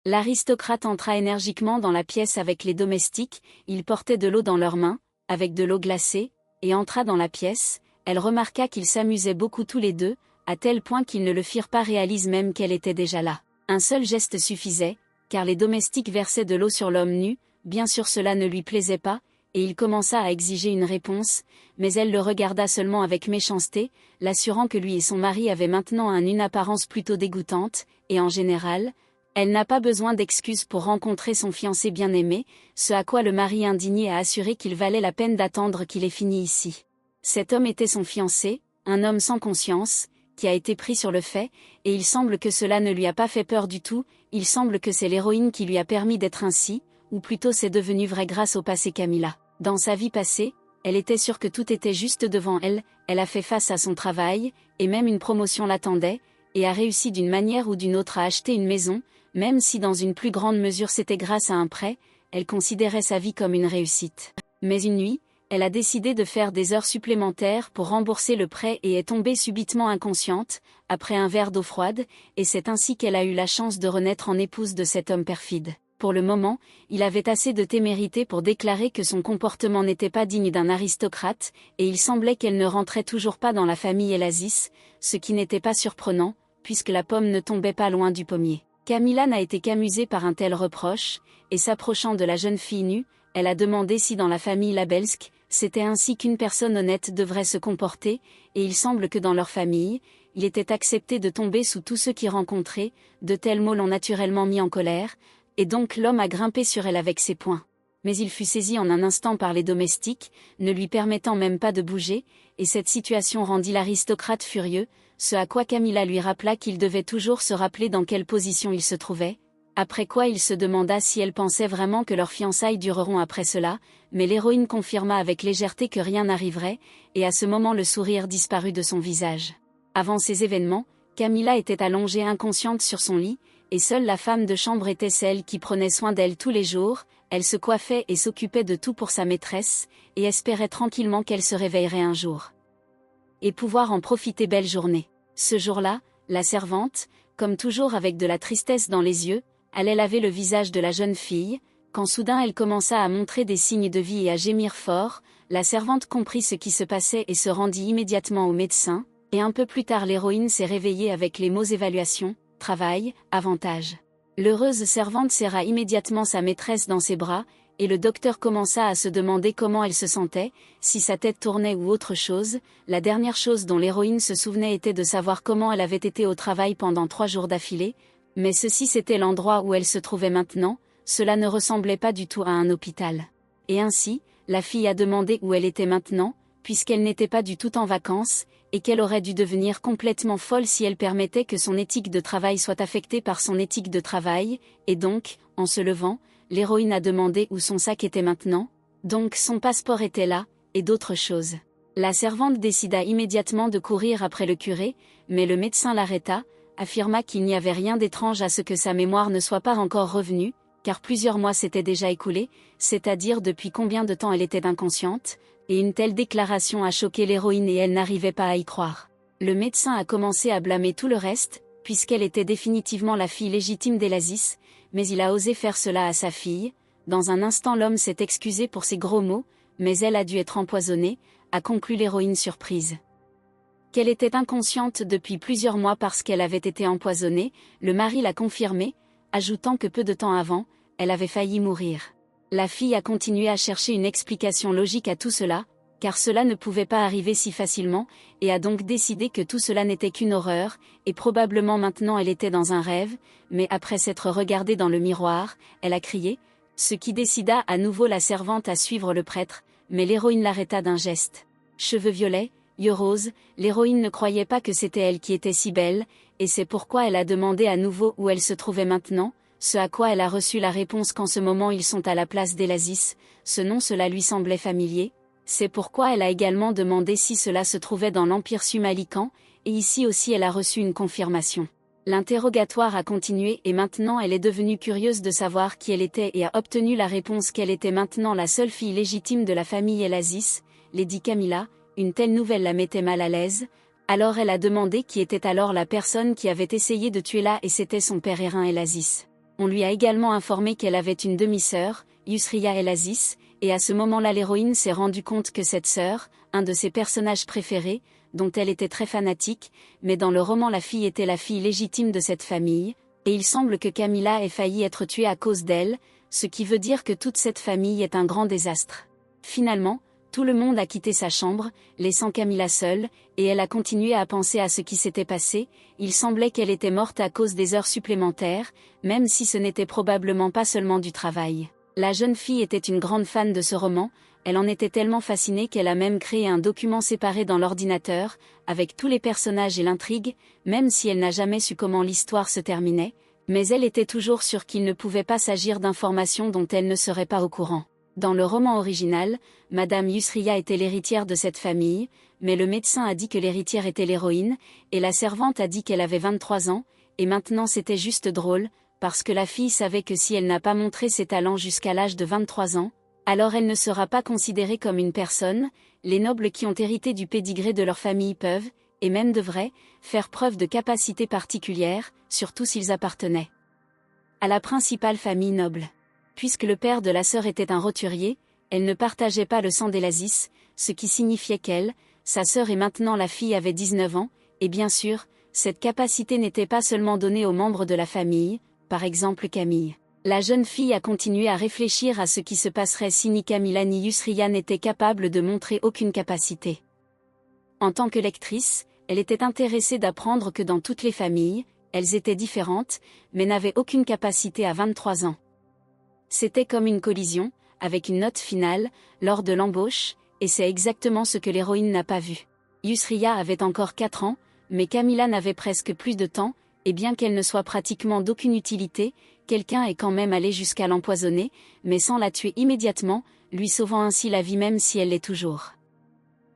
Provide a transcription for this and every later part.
L'aristocrate entra énergiquement dans la pièce avec les domestiques, ils portaient de l'eau dans leurs mains, avec de l'eau glacée, et entra dans la pièce. Elle remarqua qu'ils s'amusaient beaucoup tous les deux, à tel point qu'ils ne le firent pas réaliser même qu'elle était déjà là. Un seul geste suffisait, car les domestiques versaient de l'eau sur l'homme nu, bien sûr cela ne lui plaisait pas, et il commença à exiger une réponse, mais elle le regarda seulement avec méchanceté, l'assurant que lui et son mari avaient maintenant une apparence plutôt dégoûtante, et en général, elle n'a pas besoin d'excuses pour rencontrer son fiancé bien-aimé, ce à quoi le mari indigné a assuré qu'il valait la peine d'attendre qu'il ait fini ici. Cet homme était son fiancé, un homme sans conscience, qui a été pris sur le fait, et il semble que cela ne lui a pas fait peur du tout, il semble que c'est l'héroïne qui lui a permis d'être ainsi, ou plutôt c'est devenu vrai grâce au passé Camilla. Dans sa vie passée, elle était sûre que tout était juste devant elle, elle a fait face à son travail, et même une promotion l'attendait, et a réussi d'une manière ou d'une autre à acheter une maison, même si dans une plus grande mesure c'était grâce à un prêt, elle considérait sa vie comme une réussite. Mais une nuit, elle a décidé de faire des heures supplémentaires pour rembourser le prêt et est tombée subitement inconsciente, après un verre d'eau froide, et c'est ainsi qu'elle a eu la chance de renaître en épouse de cet homme perfide. Pour le moment, il avait assez de témérité pour déclarer que son comportement n'était pas digne d'un aristocrate, et il semblait qu'elle ne rentrait toujours pas dans la famille Elasis, ce qui n'était pas surprenant, puisque la pomme ne tombait pas loin du pommier. Camilla n'a été qu'amusée par un tel reproche, et s'approchant de la jeune fille nue, elle a demandé si dans la famille Labelsk, c'était ainsi qu'une personne honnête devrait se comporter, et il semble que dans leur famille, il était accepté de tomber sous tous ceux qui rencontraient, de tels mots l'ont naturellement mis en colère, et donc l'homme a grimpé sur elle avec ses poings. Mais il fut saisi en un instant par les domestiques, ne lui permettant même pas de bouger, et cette situation rendit l'aristocrate furieux, ce à quoi Camilla lui rappela qu'il devait toujours se rappeler dans quelle position il se trouvait, après quoi il se demanda si elle pensait vraiment que leurs fiançailles dureront après cela, mais l'héroïne confirma avec légèreté que rien n'arriverait, et à ce moment le sourire disparut de son visage. Avant ces événements, Camilla était allongée inconsciente sur son lit, et seule la femme de chambre était celle qui prenait soin d'elle tous les jours, elle se coiffait et s'occupait de tout pour sa maîtresse, et espérait tranquillement qu'elle se réveillerait un jour. Et pouvoir en profiter belle journée. Ce jour-là, la servante, comme toujours avec de la tristesse dans les yeux, allait laver le visage de la jeune fille, quand soudain elle commença à montrer des signes de vie et à gémir fort, la servante comprit ce qui se passait et se rendit immédiatement au médecin, et un peu plus tard l'héroïne s'est réveillée avec les mots évaluation, travail, avantage. L'heureuse servante serra immédiatement sa maîtresse dans ses bras, et le docteur commença à se demander comment elle se sentait, si sa tête tournait ou autre chose. La dernière chose dont l'héroïne se souvenait était de savoir comment elle avait été au travail pendant 3 jours d'affilée, mais ceci c'était l'endroit où elle se trouvait maintenant, cela ne ressemblait pas du tout à un hôpital. Et ainsi, la fille a demandé où elle était maintenant, puisqu'elle n'était pas du tout en vacances, et qu'elle aurait dû devenir complètement folle si elle permettait que son éthique de travail soit affectée par son éthique de travail, et donc, en se levant, l'héroïne a demandé où son sac était maintenant, donc son passeport était là, et d'autres choses. La servante décida immédiatement de courir après le curé, mais le médecin l'arrêta, affirma qu'il n'y avait rien d'étrange à ce que sa mémoire ne soit pas encore revenue, car plusieurs mois s'étaient déjà écoulés, c'est-à-dire depuis combien de temps elle était inconsciente, et une telle déclaration a choqué l'héroïne et elle n'arrivait pas à y croire. Le médecin a commencé à blâmer tout le reste, puisqu'elle était définitivement la fille légitime d'Elasis, mais il a osé faire cela à sa fille. Dans un instant l'homme s'est excusé pour ses gros mots, mais elle a dû être empoisonnée, a conclu l'héroïne surprise. Qu'elle était inconsciente depuis plusieurs mois parce qu'elle avait été empoisonnée, le mari l'a confirmé, ajoutant que peu de temps avant, elle avait failli mourir. La fille a continué à chercher une explication logique à tout cela, car cela ne pouvait pas arriver si facilement, et a donc décidé que tout cela n'était qu'une horreur, et probablement maintenant elle était dans un rêve, mais après s'être regardée dans le miroir, elle a crié, ce qui décida à nouveau la servante à suivre le prêtre, mais l'héroïne l'arrêta d'un geste. Cheveux violets, yeux roses, l'héroïne ne croyait pas que c'était elle qui était si belle, et c'est pourquoi elle a demandé à nouveau où elle se trouvait maintenant, ce à quoi elle a reçu la réponse qu'en ce moment ils sont à la place d'Elasis, ce nom cela lui semblait familier, c'est pourquoi elle a également demandé si cela se trouvait dans l'Empire Sumalican, et ici aussi elle a reçu une confirmation. L'interrogatoire a continué et maintenant elle est devenue curieuse de savoir qui elle était et a obtenu la réponse qu'elle était maintenant la seule fille légitime de la famille Elasis, Lady Camilla. Une telle nouvelle la mettait mal à l'aise, alors elle a demandé qui était alors la personne qui avait essayé de tuer là et c'était son père Erin Elasis. On lui a également informé qu'elle avait une demi-sœur, Yusriya El Aziz, et à ce moment-là l'héroïne s'est rendue compte que cette sœur, un de ses personnages préférés, dont elle était très fanatique, mais dans le roman la fille était la fille légitime de cette famille, et il semble que Camilla ait failli être tuée à cause d'elle, ce qui veut dire que toute cette famille est un grand désastre. Finalement, tout le monde a quitté sa chambre, laissant Camilla seule, et elle a continué à penser à ce qui s'était passé. Il semblait qu'elle était morte à cause des heures supplémentaires, même si ce n'était probablement pas seulement du travail. La jeune fille était une grande fan de ce roman, elle en était tellement fascinée qu'elle a même créé un document séparé dans l'ordinateur, avec tous les personnages et l'intrigue, même si elle n'a jamais su comment l'histoire se terminait, mais elle était toujours sûre qu'il ne pouvait pas s'agir d'informations dont elle ne serait pas au courant. Dans le roman original, Madame Yusriya était l'héritière de cette famille, mais le médecin a dit que l'héritière était l'héroïne, et la servante a dit qu'elle avait 23 ans, et maintenant c'était juste drôle, parce que la fille savait que si elle n'a pas montré ses talents jusqu'à l'âge de 23 ans, alors elle ne sera pas considérée comme une personne. Les nobles qui ont hérité du pédigré de leur famille peuvent, et même devraient, faire preuve de capacités particulières, surtout s'ils appartenaient à la principale famille noble. Puisque le père de la sœur était un roturier, elle ne partageait pas le sang d'El Aziz, ce qui signifiait qu'elle, sa sœur et maintenant la fille avait 19 ans, et bien sûr, cette capacité n'était pas seulement donnée aux membres de la famille, par exemple Camille. La jeune fille a continué à réfléchir à ce qui se passerait si ni Camilla ni Yusriya n'étaient capables de montrer aucune capacité. En tant que lectrice, elle était intéressée d'apprendre que dans toutes les familles, elles étaient différentes, mais n'avaient aucune capacité à 23 ans. C'était comme une collision, avec une note finale, lors de l'embauche, et c'est exactement ce que l'héroïne n'a pas vu. Yusriya avait encore 4 ans, mais Camilla n'avait presque plus de temps, et bien qu'elle ne soit pratiquement d'aucune utilité, quelqu'un est quand même allé jusqu'à l'empoisonner, mais sans la tuer immédiatement, lui sauvant ainsi la vie même si elle l'est toujours.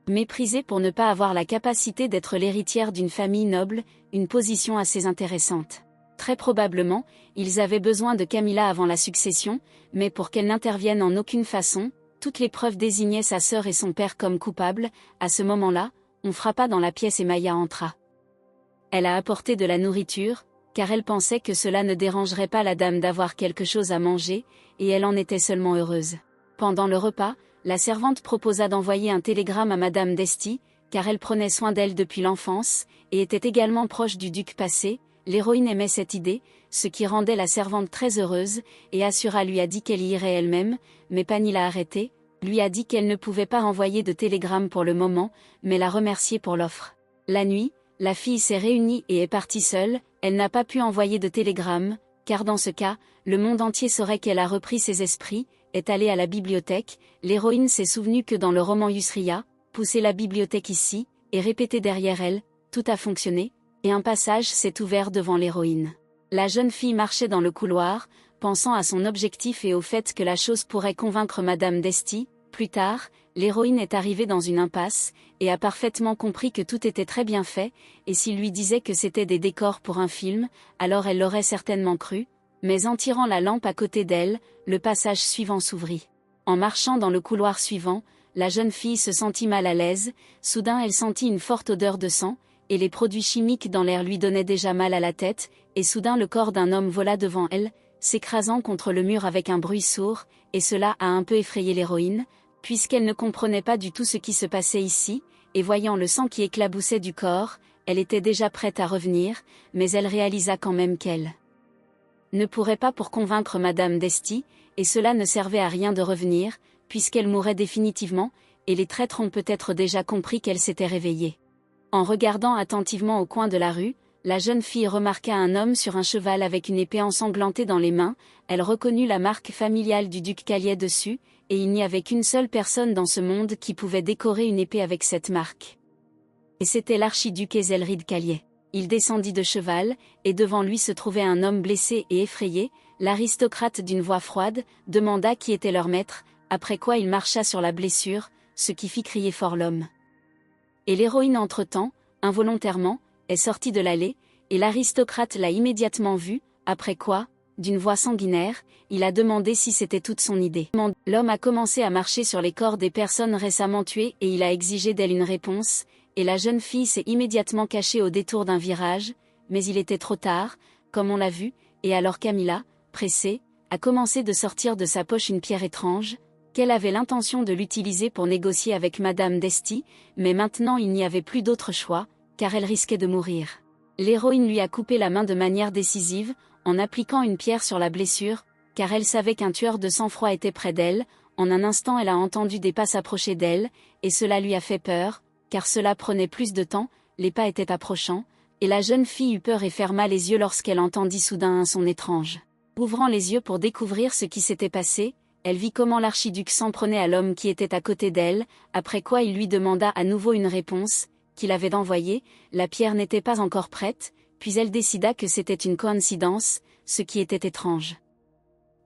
Méprisée pour ne pas avoir la capacité d'être l'héritière d'une famille noble, une position assez intéressante. Très probablement, ils avaient besoin de Camilla avant la succession, mais pour qu'elle n'intervienne en aucune façon, toutes les preuves désignaient sa sœur et son père comme coupables. À ce moment-là, on frappa dans la pièce et Maya entra. Elle a apporté de la nourriture, car elle pensait que cela ne dérangerait pas la dame d'avoir quelque chose à manger, et elle en était seulement heureuse. Pendant le repas, la servante proposa d'envoyer un télégramme à Madame d'Esti, car elle prenait soin d'elle depuis l'enfance, et était également proche du duc passé. L'héroïne aimait cette idée, ce qui rendait la servante très heureuse, et Assura lui a dit qu'elle y irait elle-même, mais Pani l'a arrêtée, lui a dit qu'elle ne pouvait pas envoyer de télégramme pour le moment, mais l'a remerciée pour l'offre. La nuit, la fille s'est réunie et est partie seule, elle n'a pas pu envoyer de télégramme, car dans ce cas, le monde entier saurait qu'elle a repris ses esprits, est allée à la bibliothèque. L'héroïne s'est souvenue que dans le roman Yusriya, pousser la bibliothèque ici, et répéter derrière elle, tout a fonctionné, et un passage s'est ouvert devant l'héroïne. La jeune fille marchait dans le couloir, pensant à son objectif et au fait que la chose pourrait convaincre Madame d'Esti. Plus tard, l'héroïne est arrivée dans une impasse, et a parfaitement compris que tout était très bien fait, et s'il lui disait que c'était des décors pour un film, alors elle l'aurait certainement cru, mais en tirant la lampe à côté d'elle, le passage suivant s'ouvrit. En marchant dans le couloir suivant, la jeune fille se sentit mal à l'aise, soudain elle sentit une forte odeur de sang, et les produits chimiques dans l'air lui donnaient déjà mal à la tête, et soudain le corps d'un homme vola devant elle, s'écrasant contre le mur avec un bruit sourd, et cela a un peu effrayé l'héroïne, puisqu'elle ne comprenait pas du tout ce qui se passait ici, et voyant le sang qui éclaboussait du corps, elle était déjà prête à revenir, mais elle réalisa quand même qu'elle ne pourrait pas pour convaincre Madame d'Esti, et cela ne servait à rien de revenir, puisqu'elle mourrait définitivement, et les traîtres ont peut-être déjà compris qu'elle s'était réveillée. En regardant attentivement au coin de la rue, la jeune fille remarqua un homme sur un cheval avec une épée ensanglantée dans les mains. Elle reconnut la marque familiale du duc Caliet dessus, et il n'y avait qu'une seule personne dans ce monde qui pouvait décorer une épée avec cette marque. Et c'était l'archiduc Ezelrid Caliet. Il descendit de cheval, et devant lui se trouvait un homme blessé et effrayé. L'aristocrate d'une voix froide demanda qui était leur maître, après quoi il marcha sur la blessure, ce qui fit crier fort l'homme. Et l'héroïne entre-temps, involontairement, est sortie de l'allée, et l'aristocrate l'a immédiatement vue, après quoi, d'une voix sanguinaire, il a demandé si c'était toute son idée. L'homme a commencé à marcher sur les corps des personnes récemment tuées et il a exigé d'elle une réponse, et la jeune fille s'est immédiatement cachée au détour d'un virage, mais il était trop tard, comme on l'a vu, et alors Camilla, pressé, a commencé de sortir de sa poche une pierre étrange, qu'elle avait l'intention de l'utiliser pour négocier avec Madame d'Esti, mais maintenant il n'y avait plus d'autre choix, car elle risquait de mourir. L'héroïne lui a coupé la main de manière décisive, en appliquant une pierre sur la blessure, car elle savait qu'un tueur de sang-froid était près d'elle. En un instant elle a entendu des pas s'approcher d'elle, et cela lui a fait peur, car cela prenait plus de temps, les pas étaient approchants, et la jeune fille eut peur et ferma les yeux lorsqu'elle entendit soudain un son étrange. Ouvrant les yeux pour découvrir ce qui s'était passé, elle vit comment l'archiduc s'en prenait à l'homme qui était à côté d'elle, après quoi il lui demanda à nouveau une réponse, qu'il avait envoyée. La pierre n'était pas encore prête, puis elle décida que c'était une coïncidence, ce qui était étrange.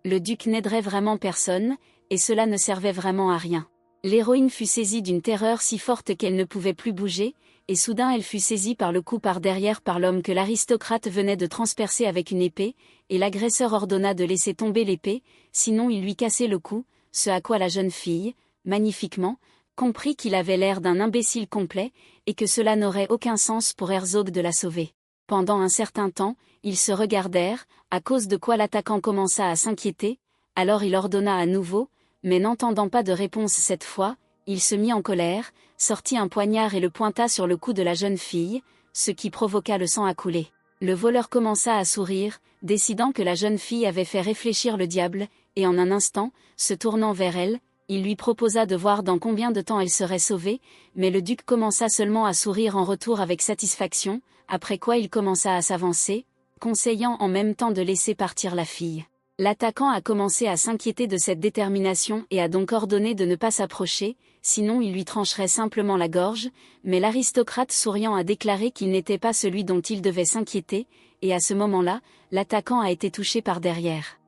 Le duc n'aiderait vraiment personne, et cela ne servait vraiment à rien. L'héroïne fut saisie d'une terreur si forte qu'elle ne pouvait plus bouger, et soudain elle fut saisie par le cou par derrière par l'homme que l'aristocrate venait de transpercer avec une épée, et l'agresseur ordonna de laisser tomber l'épée, sinon il lui cassait le cou, ce à quoi la jeune fille, magnifiquement, comprit qu'il avait l'air d'un imbécile complet, et que cela n'aurait aucun sens pour Herzog de la sauver. Pendant un certain temps, ils se regardèrent, à cause de quoi l'attaquant commença à s'inquiéter, alors il ordonna à nouveau, mais n'entendant pas de réponse cette fois, il se mit en colère, sortit un poignard et le pointa sur le cou de la jeune fille, ce qui provoqua le sang à couler. Le voleur commença à sourire, décidant que la jeune fille avait fait réfléchir le diable, et en un instant, se tournant vers elle, il lui proposa de voir dans combien de temps elle serait sauvée, mais le duc commença seulement à sourire en retour avec satisfaction, après quoi il commença à s'avancer, conseillant en même temps de laisser partir la fille. L'attaquant a commencé à s'inquiéter de cette détermination et a donc ordonné de ne pas s'approcher, sinon il lui trancherait simplement la gorge, mais l'aristocrate souriant a déclaré qu'il n'était pas celui dont il devait s'inquiéter, et à ce moment-là, l'attaquant a été touché par derrière.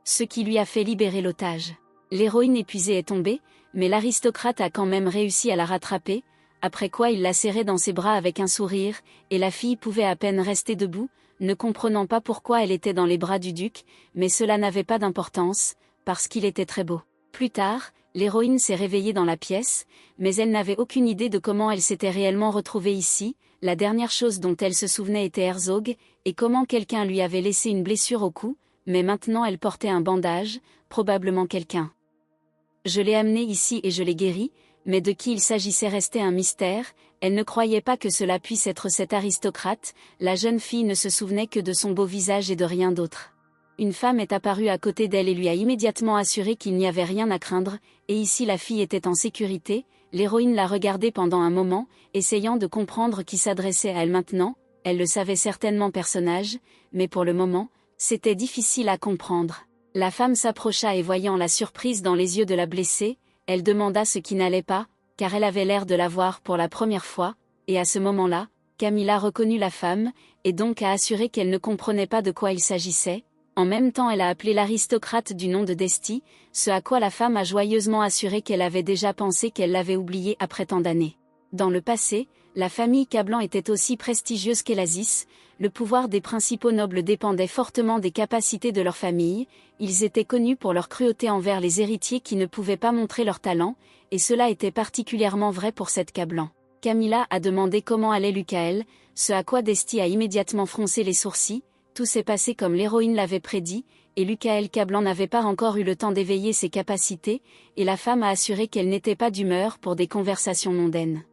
Ce qui lui a fait libérer l'otage. L'héroïne épuisée est tombée, mais l'aristocrate a quand même réussi à la rattraper, après quoi il l'a serrée dans ses bras avec un sourire, et la fille pouvait à peine rester debout, ne comprenant pas pourquoi elle était dans les bras du duc, mais cela n'avait pas d'importance, parce qu'il était très beau. Plus tard, l'héroïne s'est réveillée dans la pièce, mais elle n'avait aucune idée de comment elle s'était réellement retrouvée ici. La dernière chose dont elle se souvenait était Herzog, et comment quelqu'un lui avait laissé une blessure au cou, mais maintenant elle portait un bandage, probablement quelqu'un. Je l'ai amené ici et je l'ai guéri, mais de qui il s'agissait restait un mystère. Elle ne croyait pas que cela puisse être cet aristocrate. La jeune fille ne se souvenait que de son beau visage et de rien d'autre. Une femme est apparue à côté d'elle et lui a immédiatement assuré qu'il n'y avait rien à craindre, et ici la fille était en sécurité. L'héroïne l'a regardée pendant un moment, essayant de comprendre qui s'adressait à elle maintenant. Elle le savait certainement personnage, mais pour le moment, c'était difficile à comprendre. La femme s'approcha et voyant la surprise dans les yeux de la blessée, elle demanda ce qui n'allait pas, car elle avait l'air de la voir pour la première fois, et à ce moment-là, Camilla reconnut la femme, et donc a assuré qu'elle ne comprenait pas de quoi il s'agissait. En même temps elle a appelé l'aristocrate du nom de d'Esti, ce à quoi la femme a joyeusement assuré qu'elle avait déjà pensé qu'elle l'avait oublié après tant d'années. Dans le passé, la famille Cablan était aussi prestigieuse qu'Elazis. Le pouvoir des principaux nobles dépendait fortement des capacités de leur famille. Ils étaient connus pour leur cruauté envers les héritiers qui ne pouvaient pas montrer leur talent, et cela était particulièrement vrai pour cette Cablan. Camilla a demandé comment allait Lucaël, ce à quoi d'Esti a immédiatement froncé les sourcils. Tout s'est passé comme l'héroïne l'avait prédit, et Lucaël Cablan n'avait pas encore eu le temps d'éveiller ses capacités, et la femme a assuré qu'elle n'était pas d'humeur pour des conversations mondaines.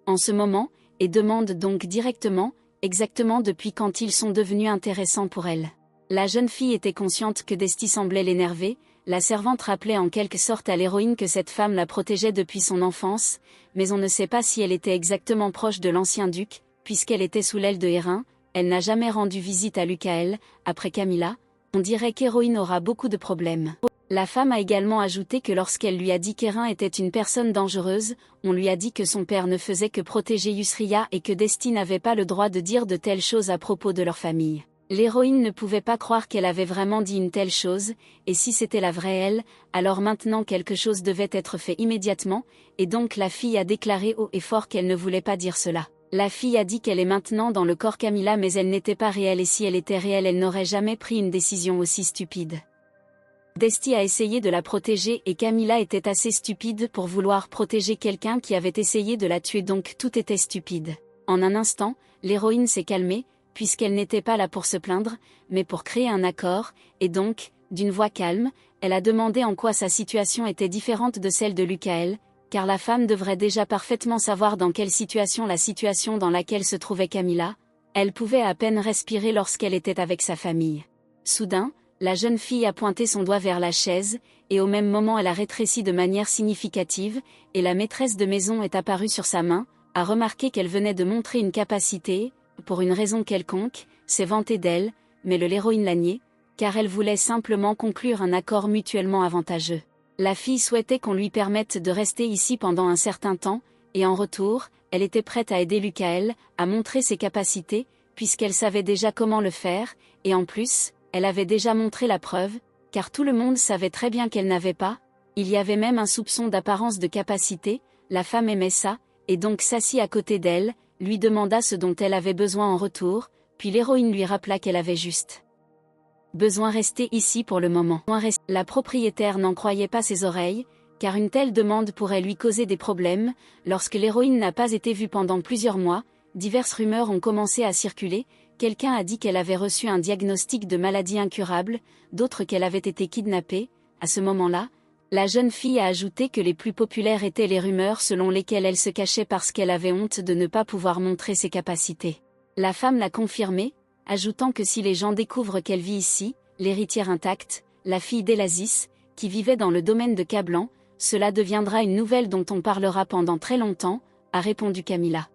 En ce moment, et demande donc directement, exactement depuis quand ils sont devenus intéressants pour elle. La jeune fille était consciente que d'Esti semblait l'énerver. La servante rappelait en quelque sorte à l'héroïne que cette femme la protégeait depuis son enfance, mais on ne sait pas si elle était exactement proche de l'ancien duc, puisqu'elle était sous l'aile de Hérin. Elle n'a jamais rendu visite à Lucaël. Après Camilla, on dirait qu'Héroïne aura beaucoup de problèmes. La femme a également ajouté que lorsqu'elle lui a dit qu'Hérin était une personne dangereuse, on lui a dit que son père ne faisait que protéger Yusria et que d'Esti n'avait pas le droit de dire de telles choses à propos de leur famille. L'héroïne ne pouvait pas croire qu'elle avait vraiment dit une telle chose, et si c'était la vraie elle, alors maintenant quelque chose devait être fait immédiatement, et donc la fille a déclaré haut et fort qu'elle ne voulait pas dire cela. La fille a dit qu'elle est maintenant dans le corps Camilla mais elle n'était pas réelle et si elle était réelle elle n'aurait jamais pris une décision aussi stupide. d'Esti a essayé de la protéger et Camilla était assez stupide pour vouloir protéger quelqu'un qui avait essayé de la tuer donc tout était stupide. En un instant, l'héroïne s'est calmée, puisqu'elle n'était pas là pour se plaindre, mais pour créer un accord, et donc, d'une voix calme, elle a demandé en quoi sa situation était différente de celle de Lucaël, car la femme devrait déjà parfaitement savoir dans quelle situation la situation dans laquelle se trouvait Camilla. Elle pouvait à peine respirer lorsqu'elle était avec sa famille. Soudain, la jeune fille a pointé son doigt vers la chaise, et au même moment elle a rétréci de manière significative, et la maîtresse de maison est apparue sur sa main, a remarqué qu'elle venait de montrer une capacité, pour une raison quelconque, s'est vantée d'elle, mais l'héroïne l'a nié, car elle voulait simplement conclure un accord mutuellement avantageux. La fille souhaitait qu'on lui permette de rester ici pendant un certain temps, et en retour, elle était prête à aider Lucaël, à montrer ses capacités, puisqu'elle savait déjà comment le faire, et en plus, elle avait déjà montré la preuve, car tout le monde savait très bien qu'elle n'avait pas, il y avait même un soupçon d'apparence de capacité, la femme aimait ça, et donc s'assit à côté d'elle, lui demanda ce dont elle avait besoin en retour, puis l'héroïne lui rappela qu'elle avait juste besoin rester ici pour le moment. La propriétaire n'en croyait pas ses oreilles, car une telle demande pourrait lui causer des problèmes. Lorsque l'héroïne n'a pas été vue pendant plusieurs mois, diverses rumeurs ont commencé à circuler. Quelqu'un a dit qu'elle avait reçu un diagnostic de maladie incurable, d'autres qu'elle avait été kidnappée. À ce moment-là, la jeune fille a ajouté que les plus populaires étaient les rumeurs selon lesquelles elle se cachait parce qu'elle avait honte de ne pas pouvoir montrer ses capacités. La femme l'a confirmé, ajoutant que si les gens découvrent qu'elle vit ici, l'héritière intacte, la fille d'Elasis, qui vivait dans le domaine de Cablan, cela deviendra une nouvelle dont on parlera pendant très longtemps, a répondu Camilla.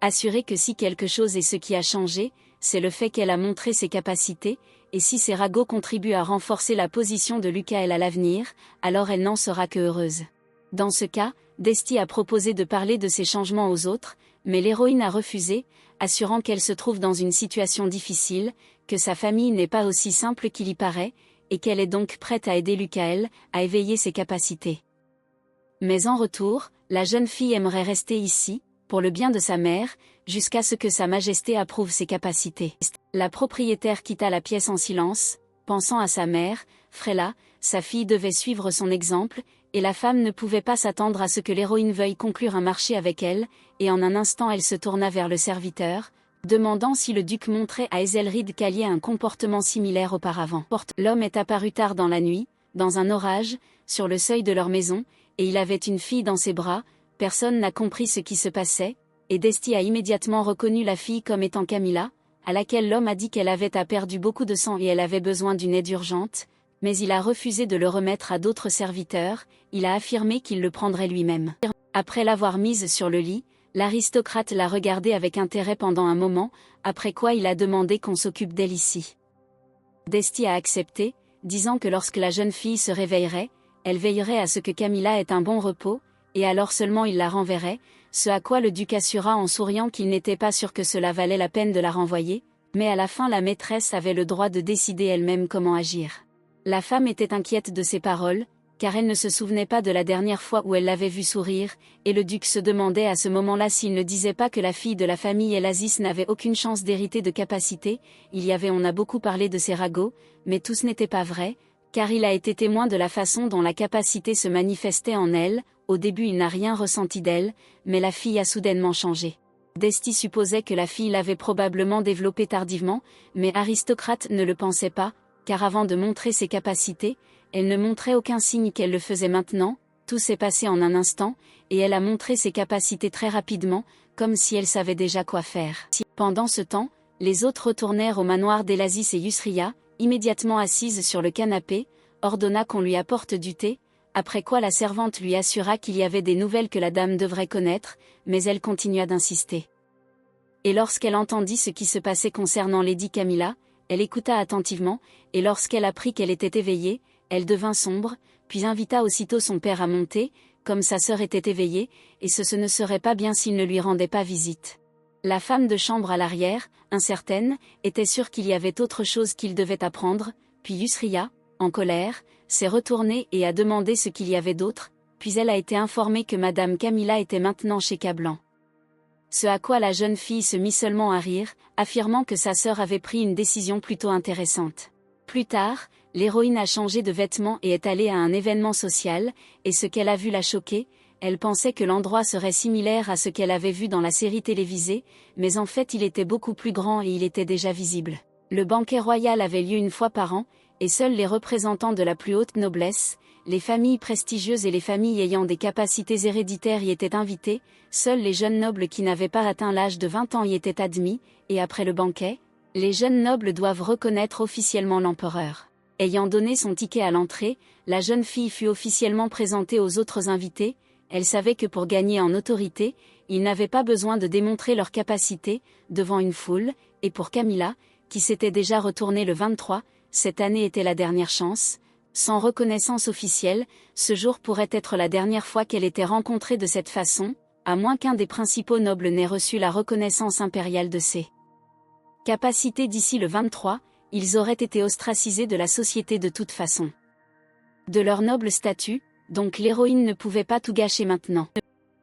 Assurée que si quelque chose est ce qui a changé, c'est le fait qu'elle a montré ses capacités, et si ces ragots contribuent à renforcer la position de Lucaël à l'avenir, alors elle n'en sera que heureuse. Dans ce cas, Desti a proposé de parler de ces changements aux autres, mais l'héroïne a refusé, assurant qu'elle se trouve dans une situation difficile, que sa famille n'est pas aussi simple qu'il y paraît, et qu'elle est donc prête à aider Lucaël à éveiller ses capacités. Mais en retour, la jeune fille aimerait rester ici, pour le bien de sa mère, jusqu'à ce que sa majesté approuve ses capacités. La propriétaire quitta la pièce en silence, pensant à sa mère, Frella, sa fille devait suivre son exemple, et la femme ne pouvait pas s'attendre à ce que l'héroïne veuille conclure un marché avec elle, et en un instant elle se tourna vers le serviteur, demandant si le duc montrait à Ezelrid qu'Alié un comportement similaire auparavant. L'homme est apparu tard dans la nuit, dans un orage, sur le seuil de leur maison, et il avait une fille dans ses bras. Personne n'a compris ce qui se passait, et Desti a immédiatement reconnu la fille comme étant Camilla, à laquelle l'homme a dit qu'elle avait perdu beaucoup de sang et elle avait besoin d'une aide urgente, mais il a refusé de le remettre à d'autres serviteurs, il a affirmé qu'il le prendrait lui-même. Après l'avoir mise sur le lit, l'aristocrate l'a regardée avec intérêt pendant un moment, après quoi il a demandé qu'on s'occupe d'elle ici. Desti a accepté, disant que lorsque la jeune fille se réveillerait, elle veillerait à ce que Camilla ait un bon repos, et alors seulement il la renverrait, ce à quoi le duc assura en souriant qu'il n'était pas sûr que cela valait la peine de la renvoyer, mais à la fin la maîtresse avait le droit de décider elle-même comment agir. La femme était inquiète de ces paroles, car elle ne se souvenait pas de la dernière fois où elle l'avait vu sourire, et le duc se demandait à ce moment-là s'il ne disait pas que la fille de la famille Elasis n'avait aucune chance d'hériter de capacité. On a beaucoup parlé de ces ragots, mais tout ce n'était pas vrai, car il a été témoin de la façon dont la capacité se manifestait en elle. Au début il n'a rien ressenti d'elle, mais la fille a soudainement changé. Desti supposait que la fille l'avait probablement développée tardivement, mais Aristocrate ne le pensait pas, car avant de montrer ses capacités, elle ne montrait aucun signe qu'elle le faisait maintenant. Tout s'est passé en un instant, et elle a montré ses capacités très rapidement, comme si elle savait déjà quoi faire. Pendant ce temps, les autres retournèrent au manoir d'Elasis et Yusria, immédiatement assise sur le canapé, ordonna qu'on lui apporte du thé, après quoi la servante lui assura qu'il y avait des nouvelles que la dame devrait connaître, mais elle continua d'insister. Et lorsqu'elle entendit ce qui se passait concernant Lady Camilla, elle écouta attentivement, et lorsqu'elle apprit qu'elle était éveillée, elle devint sombre, puis invita aussitôt son père à monter, comme sa sœur était éveillée, et ce ne serait pas bien s'il ne lui rendait pas visite. La femme de chambre à l'arrière, incertaine, était sûre qu'il y avait autre chose qu'il devait apprendre, puis Yusria, en colère, s'est retournée et a demandé ce qu'il y avait d'autre, puis elle a été informée que Madame Camilla était maintenant chez Cablan. Ce à quoi la jeune fille se mit seulement à rire, affirmant que sa sœur avait pris une décision plutôt intéressante. Plus tard, l'héroïne a changé de vêtements et est allée à un événement social, et ce qu'elle a vu l'a choquée. Elle pensait que l'endroit serait similaire à ce qu'elle avait vu dans la série télévisée, mais en fait il était beaucoup plus grand et il était déjà visible. Le banquet royal avait lieu une fois par an, et seuls les représentants de la plus haute noblesse, les familles prestigieuses et les familles ayant des capacités héréditaires y étaient invités, seuls les jeunes nobles qui n'avaient pas atteint l'âge de 20 ans y étaient admis, et après le banquet, les jeunes nobles doivent reconnaître officiellement l'empereur. Ayant donné son ticket à l'entrée, la jeune fille fut officiellement présentée aux autres invités. Elle savait que pour gagner en autorité, ils n'avaient pas besoin de démontrer leur capacité, devant une foule, et pour Camilla, qui s'était déjà retournée le 23, cette année était la dernière chance. Sans reconnaissance officielle, ce jour pourrait être la dernière fois qu'elle était rencontrée de cette façon, à moins qu'un des principaux nobles n'ait reçu la reconnaissance impériale de ses capacités d'ici le 23, ils auraient été ostracisés de la société de toute façon. De leur noble statut, donc l'héroïne ne pouvait pas tout gâcher maintenant.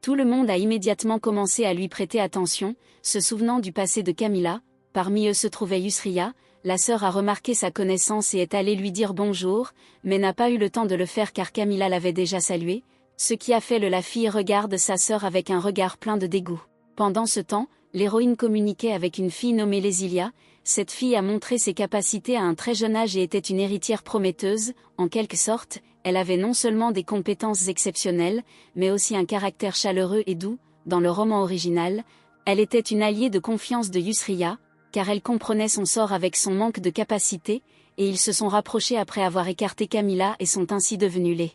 Tout le monde a immédiatement commencé à lui prêter attention, se souvenant du passé de Camilla. Parmi eux se trouvait Yusria. La sœur a remarqué sa connaissance et est allée lui dire bonjour, mais n'a pas eu le temps de le faire car Camilla l'avait déjà salué, ce qui a fait la fille regarde sa sœur avec un regard plein de dégoût. Pendant ce temps, l'héroïne communiquait avec une fille nommée Lésilia. Cette fille a montré ses capacités à un très jeune âge et était une héritière prometteuse. En quelque sorte, elle avait non seulement des compétences exceptionnelles, mais aussi un caractère chaleureux et doux. Dans le roman original, elle était une alliée de confiance de Yusria, car elle comprenait son sort avec son manque de capacité, et ils se sont rapprochés après avoir écarté Camilla et sont ainsi devenus les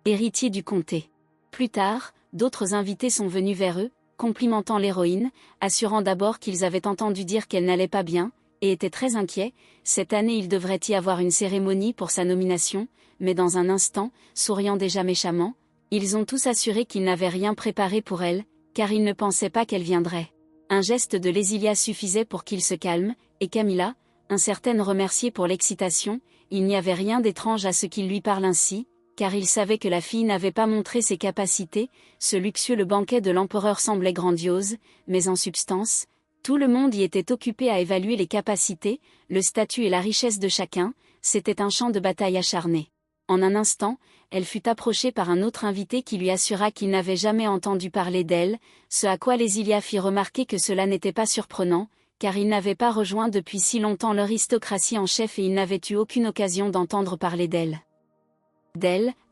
héritiers du comté. Plus tard, d'autres invités sont venus vers eux, complimentant l'héroïne, assurant d'abord qu'ils avaient entendu dire qu'elle n'allait pas bien, et étaient très inquiets. Cette année il devrait y avoir une cérémonie pour sa nomination, mais dans un instant, souriant déjà méchamment, ils ont tous assuré qu'ils n'avaient rien préparé pour elle, car ils ne pensaient pas qu'elle viendrait. Un geste de Lésilia suffisait pour qu'il se calme, et Camilla, incertaine remerciée pour l'excitation, il n'y avait rien d'étrange à ce qu'il lui parle ainsi, car il savait que la fille n'avait pas montré ses capacités. Ce luxueux banquet de l'empereur semblait grandiose, mais en substance, tout le monde y était occupé à évaluer les capacités, le statut et la richesse de chacun. C'était un champ de bataille acharné. En un instant, elle fut approchée par un autre invité qui lui assura qu'il n'avait jamais entendu parler d'elle, ce à quoi Lésilia fit remarquer que cela n'était pas surprenant, car il n'avait pas rejoint depuis si longtemps l'aristocratie en chef et il n'avait eu aucune occasion d'entendre parler d'elle.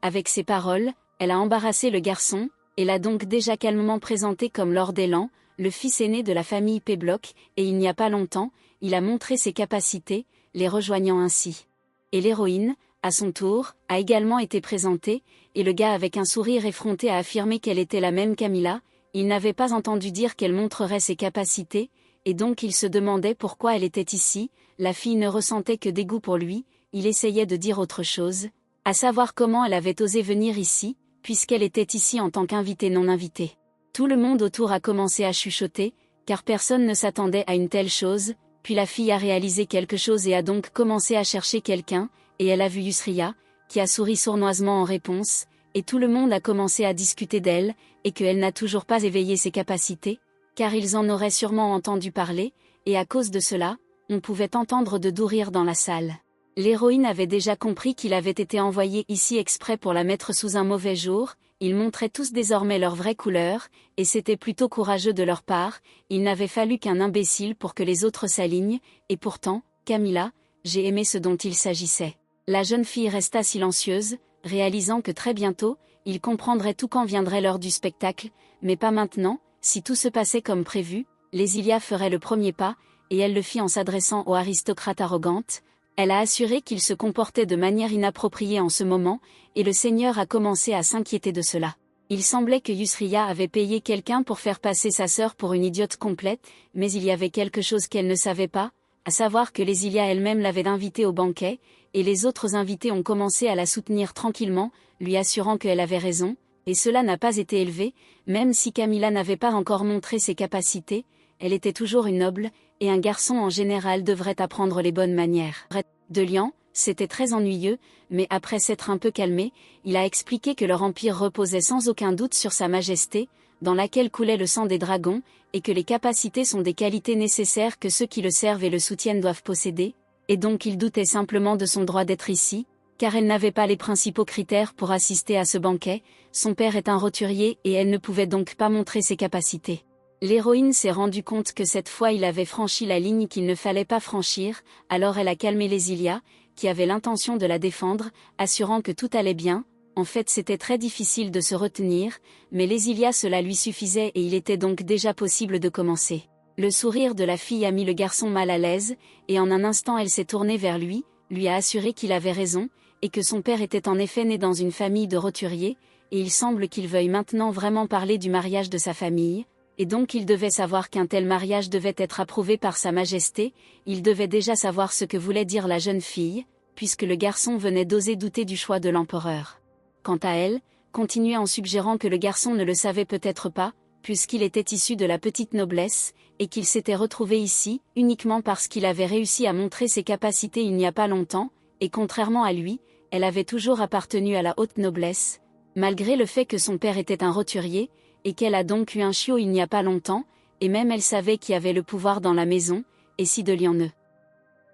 Avec ces paroles, elle a embarrassé le garçon, et l'a donc déjà calmement présenté comme Lord Elan, le fils aîné de la famille Pébloc, et il n'y a pas longtemps, il a montré ses capacités, les rejoignant ainsi. Et l'héroïne, à son tour, a également été présentée, et le gars avec un sourire effronté a affirmé qu'elle était la même Camilla. Il n'avait pas entendu dire qu'elle montrerait ses capacités, et donc il se demandait pourquoi elle était ici. La fille ne ressentait que dégoût pour lui, il essayait de dire autre chose, à savoir comment elle avait osé venir ici, puisqu'elle était ici en tant qu'invitée non invitée. Tout le monde autour a commencé à chuchoter, car personne ne s'attendait à une telle chose, puis la fille a réalisé quelque chose et a donc commencé à chercher quelqu'un, et elle a vu Yusria, qui a souri sournoisement en réponse, et tout le monde a commencé à discuter d'elle, et qu'elle n'a toujours pas éveillé ses capacités, car ils en auraient sûrement entendu parler, et à cause de cela, on pouvait entendre de doux rires dans la salle. L'héroïne avait déjà compris qu'il avait été envoyé ici exprès pour la mettre sous un mauvais jour. Ils montraient tous désormais leur vraie couleur, et c'était plutôt courageux de leur part. Il n'avait fallu qu'un imbécile pour que les autres s'alignent, et pourtant, Camilla, j'ai aimé ce dont il s'agissait. La jeune fille resta silencieuse, réalisant que très bientôt, il comprendrait tout quand viendrait l'heure du spectacle, mais pas maintenant. Si tout se passait comme prévu, Lésilia ferait le premier pas, et elle le fit en s'adressant aux aristocrates arrogantes. Elle a assuré qu'il se comportait de manière inappropriée en ce moment, et le seigneur a commencé à s'inquiéter de cela. Il semblait que Yusria avait payé quelqu'un pour faire passer sa sœur pour une idiote complète, mais il y avait quelque chose qu'elle ne savait pas, à savoir que Lésilia elle-même l'avait invitée au banquet, et les autres invités ont commencé à la soutenir tranquillement, lui assurant qu'elle avait raison, et cela n'a pas été élevé, même si Camilla n'avait pas encore montré ses capacités, elle était toujours une noble, et un garçon en général devrait apprendre les bonnes manières. De Lian, c'était très ennuyeux, mais après s'être un peu calmé, il a expliqué que leur empire reposait sans aucun doute sur sa majesté, dans laquelle coulait le sang des dragons, et que les capacités sont des qualités nécessaires que ceux qui le servent et le soutiennent doivent posséder, et donc il doutait simplement de son droit d'être ici, car elle n'avait pas les principaux critères pour assister à ce banquet, son père est un roturier et elle ne pouvait donc pas montrer ses capacités. L'héroïne s'est rendue compte que cette fois il avait franchi la ligne qu'il ne fallait pas franchir, alors elle a calmé Lésilia, qui avait l'intention de la défendre, assurant que tout allait bien. En fait c'était très difficile de se retenir, mais Lésilia cela lui suffisait et il était donc déjà possible de commencer. Le sourire de la fille a mis le garçon mal à l'aise, et en un instant elle s'est tournée vers lui a assuré qu'il avait raison, et que son père était en effet né dans une famille de roturiers, et il semble qu'il veuille maintenant vraiment parler du mariage de sa famille, et donc il devait savoir qu'un tel mariage devait être approuvé par Sa Majesté, il devait déjà savoir ce que voulait dire la jeune fille, puisque le garçon venait d'oser douter du choix de l'empereur. Quant à elle, continuait en suggérant que le garçon ne le savait peut-être pas, puisqu'il était issu de la petite noblesse, et qu'il s'était retrouvé ici, uniquement parce qu'il avait réussi à montrer ses capacités il n'y a pas longtemps, et contrairement à lui, elle avait toujours appartenu à la haute noblesse, malgré le fait que son père était un roturier, et qu'elle a donc eu un chiot il n'y a pas longtemps, et même elle savait qui avait le pouvoir dans la maison, et si de Lion ne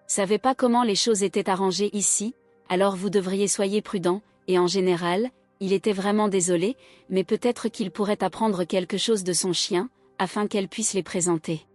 savait pas comment les choses étaient arrangées ici, alors vous devriez soyez prudent, et en général, il était vraiment désolé, mais peut-être qu'il pourrait apprendre quelque chose de son chien, afin qu'elle puisse les présenter.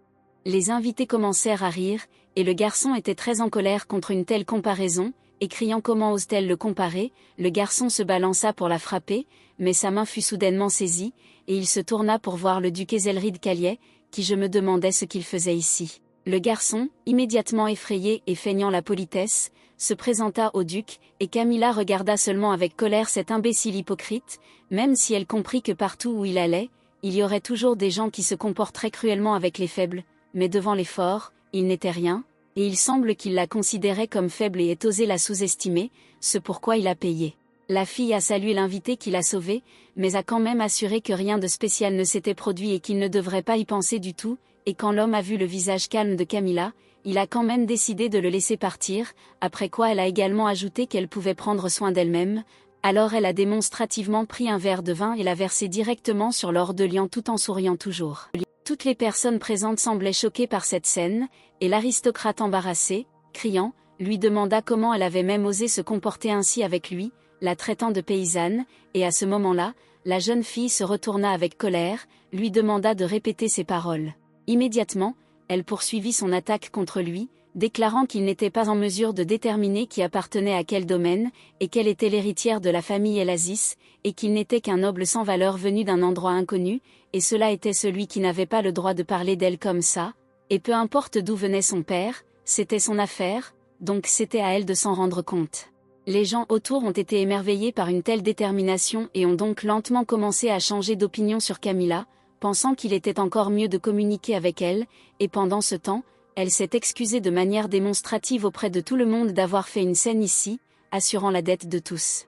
Les invités commencèrent à rire, et le garçon était très en colère contre une telle comparaison, et criant comment ose-t-elle le comparer, le garçon se balança pour la frapper, mais sa main fut soudainement saisie, et il se tourna pour voir le duc Ezelrid Caliet, qui je me demandais ce qu'il faisait ici. Le garçon, immédiatement effrayé et feignant la politesse, se présenta au duc, et Camilla regarda seulement avec colère cet imbécile hypocrite, même si elle comprit que partout où il allait, il y aurait toujours des gens qui se comporteraient cruellement avec les faibles, mais devant les forts, il n'était rien, et il semble qu'il la considérait comme faible et ait osé la sous-estimer, ce pourquoi il a payé. La fille a salué l'invité qui l'a sauvée, mais a quand même assuré que rien de spécial ne s'était produit et qu'il ne devrait pas y penser du tout, et quand l'homme a vu le visage calme de Camilla, il a quand même décidé de le laisser partir, après quoi elle a également ajouté qu'elle pouvait prendre soin d'elle-même, alors elle a démonstrativement pris un verre de vin et l'a versé directement sur l'or de Lion tout en souriant toujours. Toutes les personnes présentes semblaient choquées par cette scène, et l'aristocrate embarrassé, criant, lui demanda comment elle avait même osé se comporter ainsi avec lui, la traitant de paysanne, et à ce moment-là, la jeune fille se retourna avec colère, lui demanda de répéter ses paroles. Immédiatement, elle poursuivit son attaque contre lui, déclarant qu'il n'était pas en mesure de déterminer qui appartenait à quel domaine, et qu'elle était l'héritière de la famille Elasis, et qu'il n'était qu'un noble sans valeur venu d'un endroit inconnu, et cela était celui qui n'avait pas le droit de parler d'elle comme ça, et peu importe d'où venait son père, c'était son affaire, donc c'était à elle de s'en rendre compte. Les gens autour ont été émerveillés par une telle détermination et ont donc lentement commencé à changer d'opinion sur Camilla, pensant qu'il était encore mieux de communiquer avec elle, et pendant ce temps, elle s'est excusée de manière démonstrative auprès de tout le monde d'avoir fait une scène ici, assurant la dette de tous.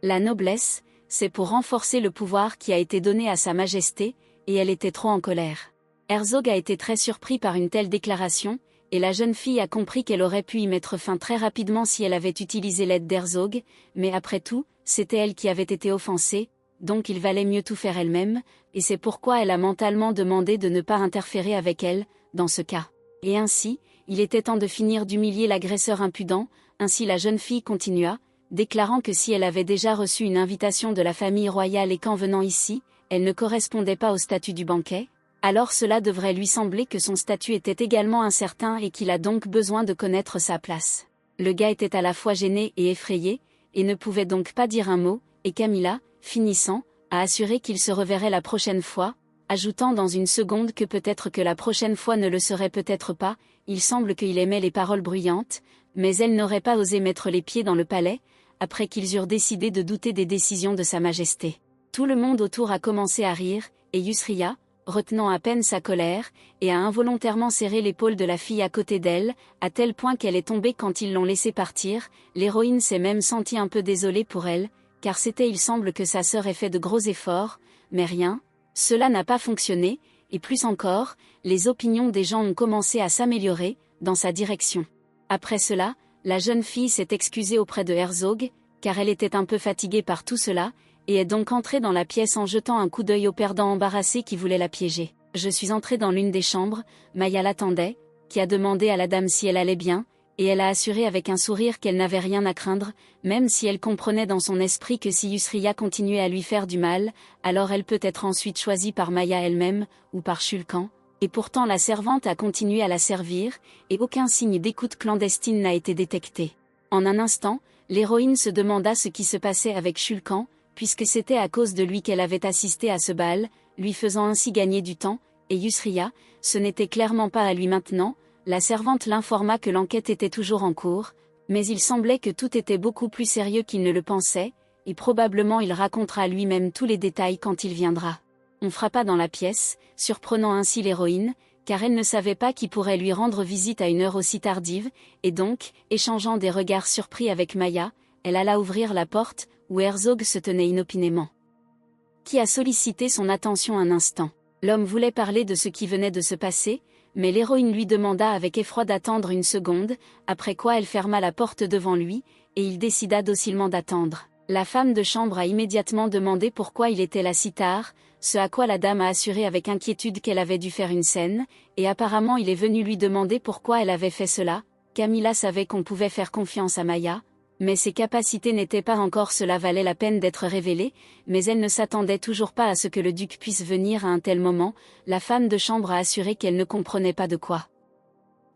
La noblesse, c'est pour renforcer le pouvoir qui a été donné à Sa Majesté, et elle était trop en colère. Herzog a été très surpris par une telle déclaration, et la jeune fille a compris qu'elle aurait pu y mettre fin très rapidement si elle avait utilisé l'aide d'Herzog, mais après tout, c'était elle qui avait été offensée, donc il valait mieux tout faire elle-même, et c'est pourquoi elle a mentalement demandé de ne pas interférer avec elle, dans ce cas. Et ainsi, il était temps de finir d'humilier l'agresseur impudent, ainsi la jeune fille continua, déclarant que si elle avait déjà reçu une invitation de la famille royale et qu'en venant ici, elle ne correspondait pas au statut du banquet, alors cela devrait lui sembler que son statut était également incertain et qu'il a donc besoin de connaître sa place. Le gars était à la fois gêné et effrayé, et ne pouvait donc pas dire un mot, et Camilla, finissant, a assuré qu'il se reverrait la prochaine fois, ajoutant dans une seconde que peut-être que la prochaine fois ne le serait peut-être pas, il semble qu'il aimait les paroles bruyantes, mais elle n'aurait pas osé mettre les pieds dans le palais, après qu'ils eurent décidé de douter des décisions de Sa Majesté. Tout le monde autour a commencé à rire, et Yusria, retenant à peine sa colère, et a involontairement serré l'épaule de la fille à côté d'elle, à tel point qu'elle est tombée quand ils l'ont laissée partir, l'héroïne s'est même sentie un peu désolée pour elle, car il semble que sa sœur ait fait de gros efforts, mais rien, cela n'a pas fonctionné, et plus encore, les opinions des gens ont commencé à s'améliorer, dans sa direction. Après cela, la jeune fille s'est excusée auprès de Herzog, car elle était un peu fatiguée par tout cela, et est donc entrée dans la pièce en jetant un coup d'œil au perdant embarrassé qui voulait la piéger. Je suis entrée dans l'une des chambres, Maya l'attendait, qui a demandé à la dame si elle allait bien, et elle a assuré avec un sourire qu'elle n'avait rien à craindre, même si elle comprenait dans son esprit que si Yusria continuait à lui faire du mal, alors elle peut être ensuite choisie par Maya elle-même, ou par Shulkan. Et pourtant la servante a continué à la servir, et aucun signe d'écoute clandestine n'a été détecté. En un instant, l'héroïne se demanda ce qui se passait avec Shulkan, puisque c'était à cause de lui qu'elle avait assisté à ce bal, lui faisant ainsi gagner du temps, et Yusria, ce n'était clairement pas à lui maintenant. La servante l'informa que l'enquête était toujours en cours, mais il semblait que tout était beaucoup plus sérieux qu'il ne le pensait, et probablement il racontera lui-même tous les détails quand il viendra. On frappa dans la pièce, surprenant ainsi l'héroïne, car elle ne savait pas qui pourrait lui rendre visite à une heure aussi tardive, et donc, échangeant des regards surpris avec Maya, elle alla ouvrir la porte, où Herzog se tenait inopinément. Qui a sollicité son attention un instant. L'homme voulait parler de ce qui venait de se passer, mais l'héroïne lui demanda avec effroi d'attendre une seconde, après quoi elle ferma la porte devant lui, et il décida docilement d'attendre. La femme de chambre a immédiatement demandé pourquoi il était là si tard, ce à quoi la dame a assuré avec inquiétude qu'elle avait dû faire une scène, et apparemment il est venu lui demander pourquoi elle avait fait cela. Camilla savait qu'on pouvait faire confiance à Maya, mais ses capacités n'étaient pas encore, cela valait la peine d'être révélé, mais elle ne s'attendait toujours pas à ce que le duc puisse venir à un tel moment. La femme de chambre a assuré qu'elle ne comprenait pas de quoi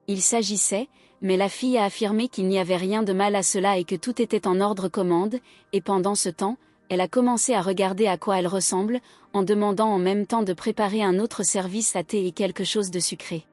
il s'agissait, mais la fille a affirmé qu'il n'y avait rien de mal à cela et que tout était en ordre commande, et pendant ce temps, elle a commencé à regarder à quoi elle ressemble, en demandant en même temps de préparer un autre service à thé et quelque chose de sucré.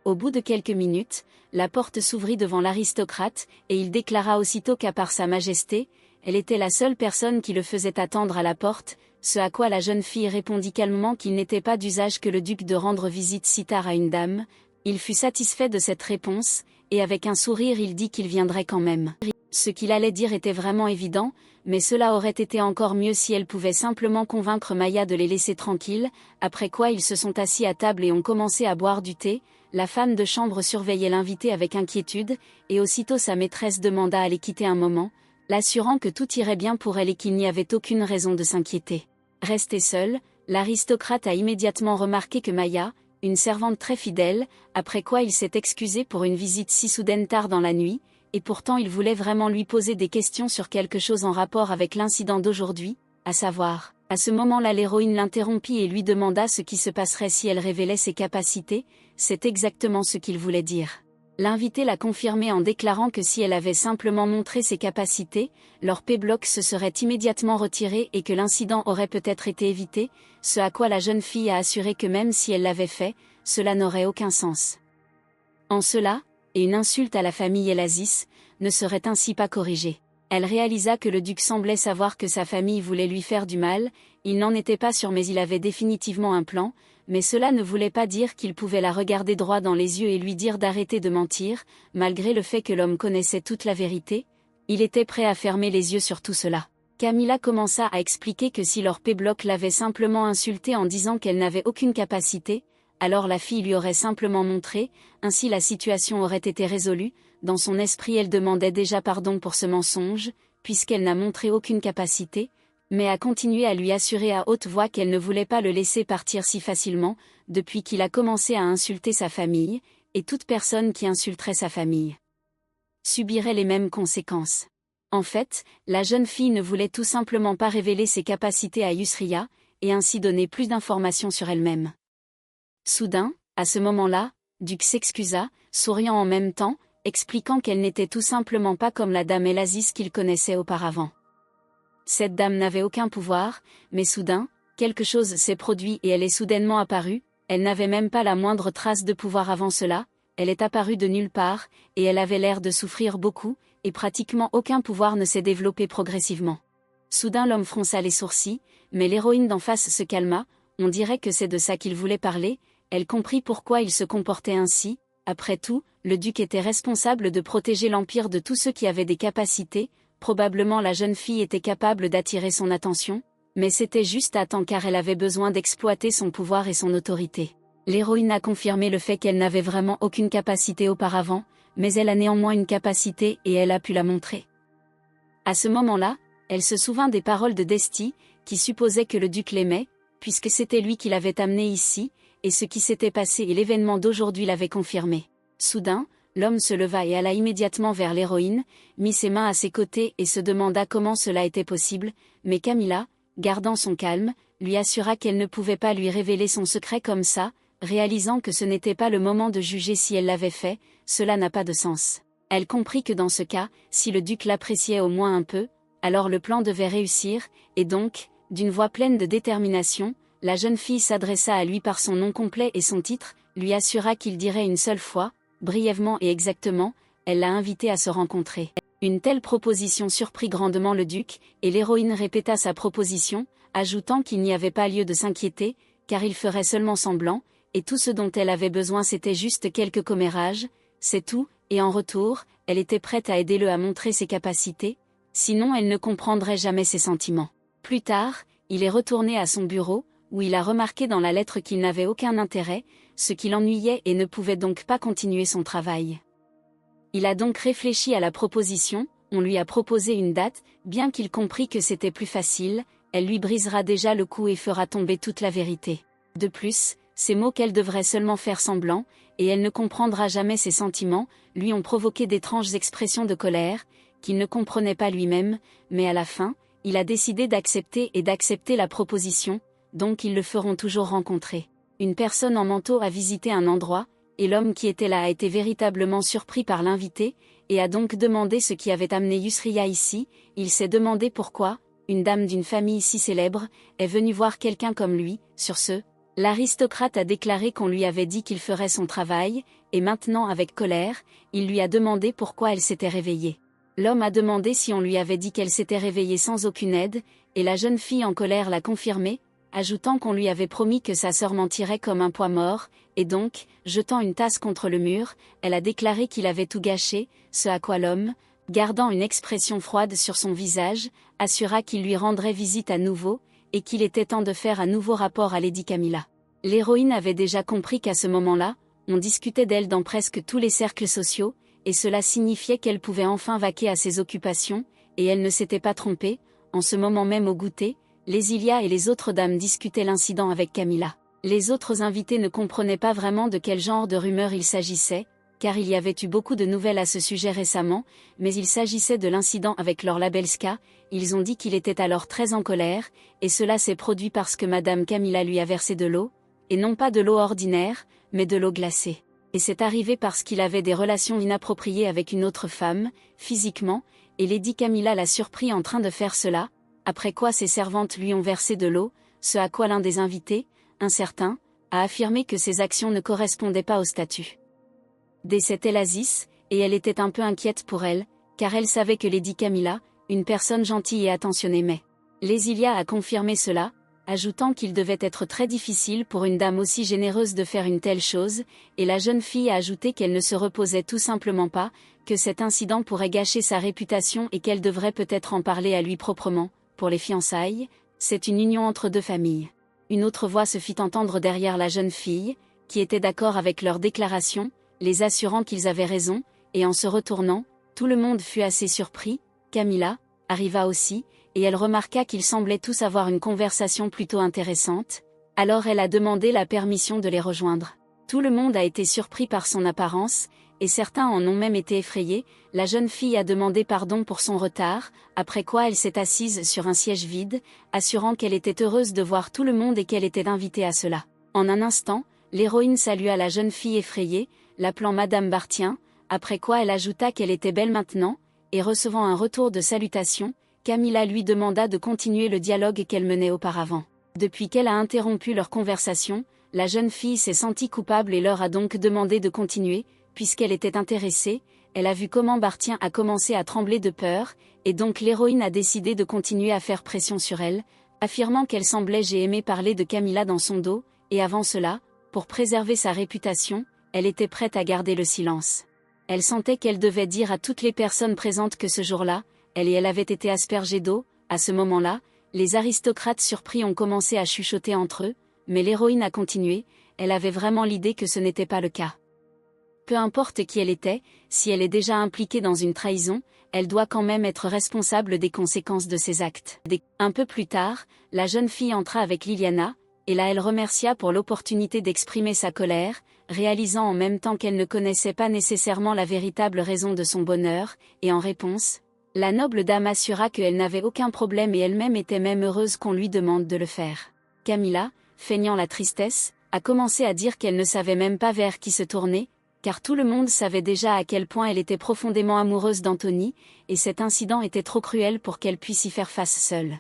Au bout de quelques minutes, la porte s'ouvrit devant l'aristocrate, et il déclara aussitôt qu'à part Sa Majesté, elle était la seule personne qui le faisait attendre à la porte, ce à quoi la jeune fille répondit calmement qu'il n'était pas d'usage que le duc de rendre visite si tard à une dame. Il fut satisfait de cette réponse, et avec un sourire il dit qu'il viendrait quand même. Ce qu'il allait dire était vraiment évident, mais cela aurait été encore mieux si elle pouvait simplement convaincre Maya de les laisser tranquilles, après quoi ils se sont assis à table et ont commencé à boire du thé. La femme de chambre surveillait l'invité avec inquiétude, et aussitôt sa maîtresse demanda à les quitter un moment, l'assurant que tout irait bien pour elle et qu'il n'y avait aucune raison de s'inquiéter. Restée seule, l'aristocrate a immédiatement remarqué que Maya, une servante très fidèle, après quoi il s'est excusé pour une visite si soudaine tard dans la nuit, et pourtant il voulait vraiment lui poser des questions sur quelque chose en rapport avec l'incident d'aujourd'hui, à savoir. À ce moment-là l'héroïne l'interrompit et lui demanda ce qui se passerait si elle révélait ses capacités. C'est exactement ce qu'il voulait dire. L'invité l'a confirmé en déclarant que si elle avait simplement montré ses capacités, leur P-bloc se serait immédiatement retiré et que l'incident aurait peut-être été évité, ce à quoi la jeune fille a assuré que même si elle l'avait fait, cela n'aurait aucun sens. En cela, et une insulte à la famille Elazis, ne serait ainsi pas corrigée. Elle réalisa que le duc semblait savoir que sa famille voulait lui faire du mal, il n'en était pas sûr mais il avait définitivement un plan, mais cela ne voulait pas dire qu'il pouvait la regarder droit dans les yeux et lui dire d'arrêter de mentir, malgré le fait que l'homme connaissait toute la vérité. Il était prêt à fermer les yeux sur tout cela. Camilla commença à expliquer que si leur P-bloc l'avait simplement insultée en disant qu'elle n'avait aucune capacité, alors la fille lui aurait simplement montré, ainsi la situation aurait été résolue. Dans son esprit elle demandait déjà pardon pour ce mensonge, puisqu'elle n'a montré aucune capacité, mais a continué à lui assurer à haute voix qu'elle ne voulait pas le laisser partir si facilement, depuis qu'il a commencé à insulter sa famille, et toute personne qui insulterait sa famille subirait les mêmes conséquences. En fait, la jeune fille ne voulait tout simplement pas révéler ses capacités à Yusria, et ainsi donner plus d'informations sur elle-même. Soudain, à ce moment-là, Duc s'excusa, souriant en même temps, expliquant qu'elle n'était tout simplement pas comme la dame Elazis qu'il connaissait auparavant. Cette dame n'avait aucun pouvoir, mais soudain, quelque chose s'est produit et elle est soudainement apparue. Elle n'avait même pas la moindre trace de pouvoir avant cela, elle est apparue de nulle part, et elle avait l'air de souffrir beaucoup, et pratiquement aucun pouvoir ne s'est développé progressivement. Soudain l'homme fronça les sourcils, mais l'héroïne d'en face se calma, on dirait que c'est de ça qu'il voulait parler, elle comprit pourquoi il se comportait ainsi. Après tout, le duc était responsable de protéger l'empire de tous ceux qui avaient des capacités, probablement la jeune fille était capable d'attirer son attention, mais c'était juste à temps car elle avait besoin d'exploiter son pouvoir et son autorité. L'héroïne a confirmé le fait qu'elle n'avait vraiment aucune capacité auparavant, mais elle a néanmoins une capacité et elle a pu la montrer. À ce moment-là, elle se souvint des paroles de Desti, qui supposait que le duc l'aimait, puisque c'était lui qui l'avait amené ici, et ce qui s'était passé et l'événement d'aujourd'hui l'avaient confirmé. Soudain, L'homme se leva et alla immédiatement vers l'héroïne, mit ses mains à ses côtés et se demanda comment cela était possible, mais Camilla, gardant son calme, lui assura qu'elle ne pouvait pas lui révéler son secret comme ça, réalisant que ce n'était pas le moment de juger si elle l'avait fait, cela n'a pas de sens. Elle comprit que dans ce cas, si le duc l'appréciait au moins un peu, alors le plan devait réussir, et donc, d'une voix pleine de détermination, la jeune fille s'adressa à lui par son nom complet et son titre, lui assura qu'il dirait une seule fois, brièvement et exactement, elle l'a invité à se rencontrer. Une telle proposition surprit grandement le duc, et l'héroïne répéta sa proposition, ajoutant qu'il n'y avait pas lieu de s'inquiéter, car il ferait seulement semblant, et tout ce dont elle avait besoin c'était juste quelques commérages, c'est tout, et en retour, elle était prête à aider-le à montrer ses capacités, sinon elle ne comprendrait jamais ses sentiments. Plus tard, il est retourné à son bureau, où il a remarqué dans la lettre qu'il n'avait aucun intérêt, ce qui l'ennuyait et ne pouvait donc pas continuer son travail. Il a donc réfléchi à la proposition, on lui a proposé une date, bien qu'il comprit que c'était plus facile, elle lui brisera déjà le cou et fera tomber toute la vérité. De plus, ces mots qu'elle devrait seulement faire semblant, et elle ne comprendra jamais ses sentiments, lui ont provoqué d'étranges expressions de colère, qu'il ne comprenait pas lui-même, mais à la fin, il a décidé d'accepter la proposition, donc ils le feront toujours rencontrer. Une personne en manteau a visité un endroit, et l'homme qui était là a été véritablement surpris par l'invité, et a donc demandé ce qui avait amené Yusriya ici, il s'est demandé pourquoi, une dame d'une famille si célèbre, est venue voir quelqu'un comme lui. Sur ce, l'aristocrate a déclaré qu'on lui avait dit qu'il ferait son travail, et maintenant avec colère, il lui a demandé pourquoi elle s'était réveillée. L'homme a demandé si on lui avait dit qu'elle s'était réveillée sans aucune aide, et la jeune fille en colère l'a confirmé, ajoutant qu'on lui avait promis que sa sœur mentirait comme un poids mort, et donc, jetant une tasse contre le mur, elle a déclaré qu'il avait tout gâché, ce à quoi l'homme, gardant une expression froide sur son visage, assura qu'il lui rendrait visite à nouveau, et qu'il était temps de faire un nouveau rapport à Lady Camilla. L'héroïne avait déjà compris qu'à ce moment-là, on discutait d'elle dans presque tous les cercles sociaux, et cela signifiait qu'elle pouvait enfin vaquer à ses occupations, et elle ne s'était pas trompée, en ce moment même au goûter, Lésilia et les autres dames discutaient l'incident avec Camilla. Les autres invités ne comprenaient pas vraiment de quel genre de rumeur il s'agissait, car il y avait eu beaucoup de nouvelles à ce sujet récemment, mais il s'agissait de l'incident avec Lord Labelska, ils ont dit qu'il était alors très en colère, et cela s'est produit parce que Madame Camilla lui a versé de l'eau, et non pas de l'eau ordinaire, mais de l'eau glacée. Et c'est arrivé parce qu'il avait des relations inappropriées avec une autre femme, physiquement, et Lady Camilla l'a surpris en train de faire cela, après quoi ses servantes lui ont versé de l'eau, ce à quoi l'un des invités, un certain, a affirmé que ses actions ne correspondaient pas au statut. C'était Elasis, et elle était un peu inquiète pour elle, car elle savait que Lady Camilla, une personne gentille et attentionnée mais. Lésilia a confirmé cela, ajoutant qu'il devait être très difficile pour une dame aussi généreuse de faire une telle chose, et la jeune fille a ajouté qu'elle ne se reposait tout simplement pas, que cet incident pourrait gâcher sa réputation et qu'elle devrait peut-être en parler à lui proprement. Pour les fiançailles, c'est une union entre deux familles. Une autre voix se fit entendre derrière la jeune fille, qui était d'accord avec leur déclaration, les assurant qu'ils avaient raison, et en se retournant, tout le monde fut assez surpris. Camilla arriva aussi, et elle remarqua qu'ils semblaient tous avoir une conversation plutôt intéressante, alors elle a demandé la permission de les rejoindre. Tout le monde a été surpris par son apparence, et certains en ont même été effrayés. La jeune fille a demandé pardon pour son retard, après quoi elle s'est assise sur un siège vide, assurant qu'elle était heureuse de voir tout le monde et qu'elle était invitée à cela. En un instant, l'héroïne salua la jeune fille effrayée, l'appelant Madame Bartien, après quoi elle ajouta qu'elle était belle maintenant, et recevant un retour de salutation, Camilla lui demanda de continuer le dialogue qu'elle menait auparavant. Depuis qu'elle a interrompu leur conversation, la jeune fille s'est sentie coupable et leur a donc demandé de continuer, puisqu'elle était intéressée, elle a vu comment Bartien a commencé à trembler de peur, et donc l'héroïne a décidé de continuer à faire pression sur elle, affirmant qu'elle semblait j'ai aimé parler de Camilla dans son dos, et avant cela, pour préserver sa réputation, elle était prête à garder le silence. Elle sentait qu'elle devait dire à toutes les personnes présentes que ce jour-là, elle avait été aspergée d'eau. À ce moment-là, les aristocrates surpris ont commencé à chuchoter entre eux, mais l'héroïne a continué, elle avait vraiment l'idée que ce n'était pas le cas. Peu importe qui elle était, si elle est déjà impliquée dans une trahison, elle doit quand même être responsable des conséquences de ses actes. Un peu plus tard, la jeune fille entra avec Liliana, et là elle remercia pour l'opportunité d'exprimer sa colère, réalisant en même temps qu'elle ne connaissait pas nécessairement la véritable raison de son bonheur, et en réponse, la noble dame assura qu'elle n'avait aucun problème et elle-même était même heureuse qu'on lui demande de le faire. Camilla, feignant la tristesse, a commencé à dire qu'elle ne savait même pas vers qui se tourner, car tout le monde savait déjà à quel point elle était profondément amoureuse d'Anthony, et cet incident était trop cruel pour qu'elle puisse y faire face seule.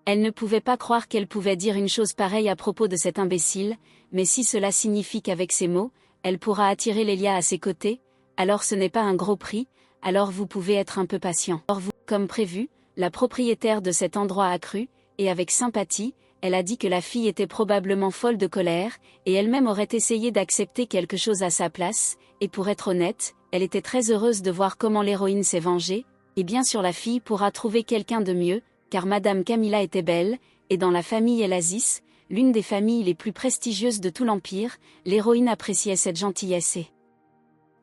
Elle ne pouvait pas croire qu'elle pouvait dire une chose pareille à propos de cet imbécile, mais si cela signifie qu'avec ces mots, elle pourra attirer Lélia à ses côtés, alors ce n'est pas un gros prix, alors vous pouvez être un peu patient. Or vous, comme prévu, la propriétaire de cet endroit a cru, et avec sympathie, elle a dit que la fille était probablement folle de colère, et elle-même aurait essayé d'accepter quelque chose à sa place, et pour être honnête, elle était très heureuse de voir comment l'héroïne s'est vengée, et bien sûr la fille pourra trouver quelqu'un de mieux, car Madame Camilla était belle, et dans la famille Elazis, l'une des familles les plus prestigieuses de tout l'Empire, l'héroïne appréciait cette gentillesse et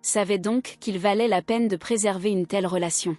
savait donc qu'il valait la peine de préserver une telle relation.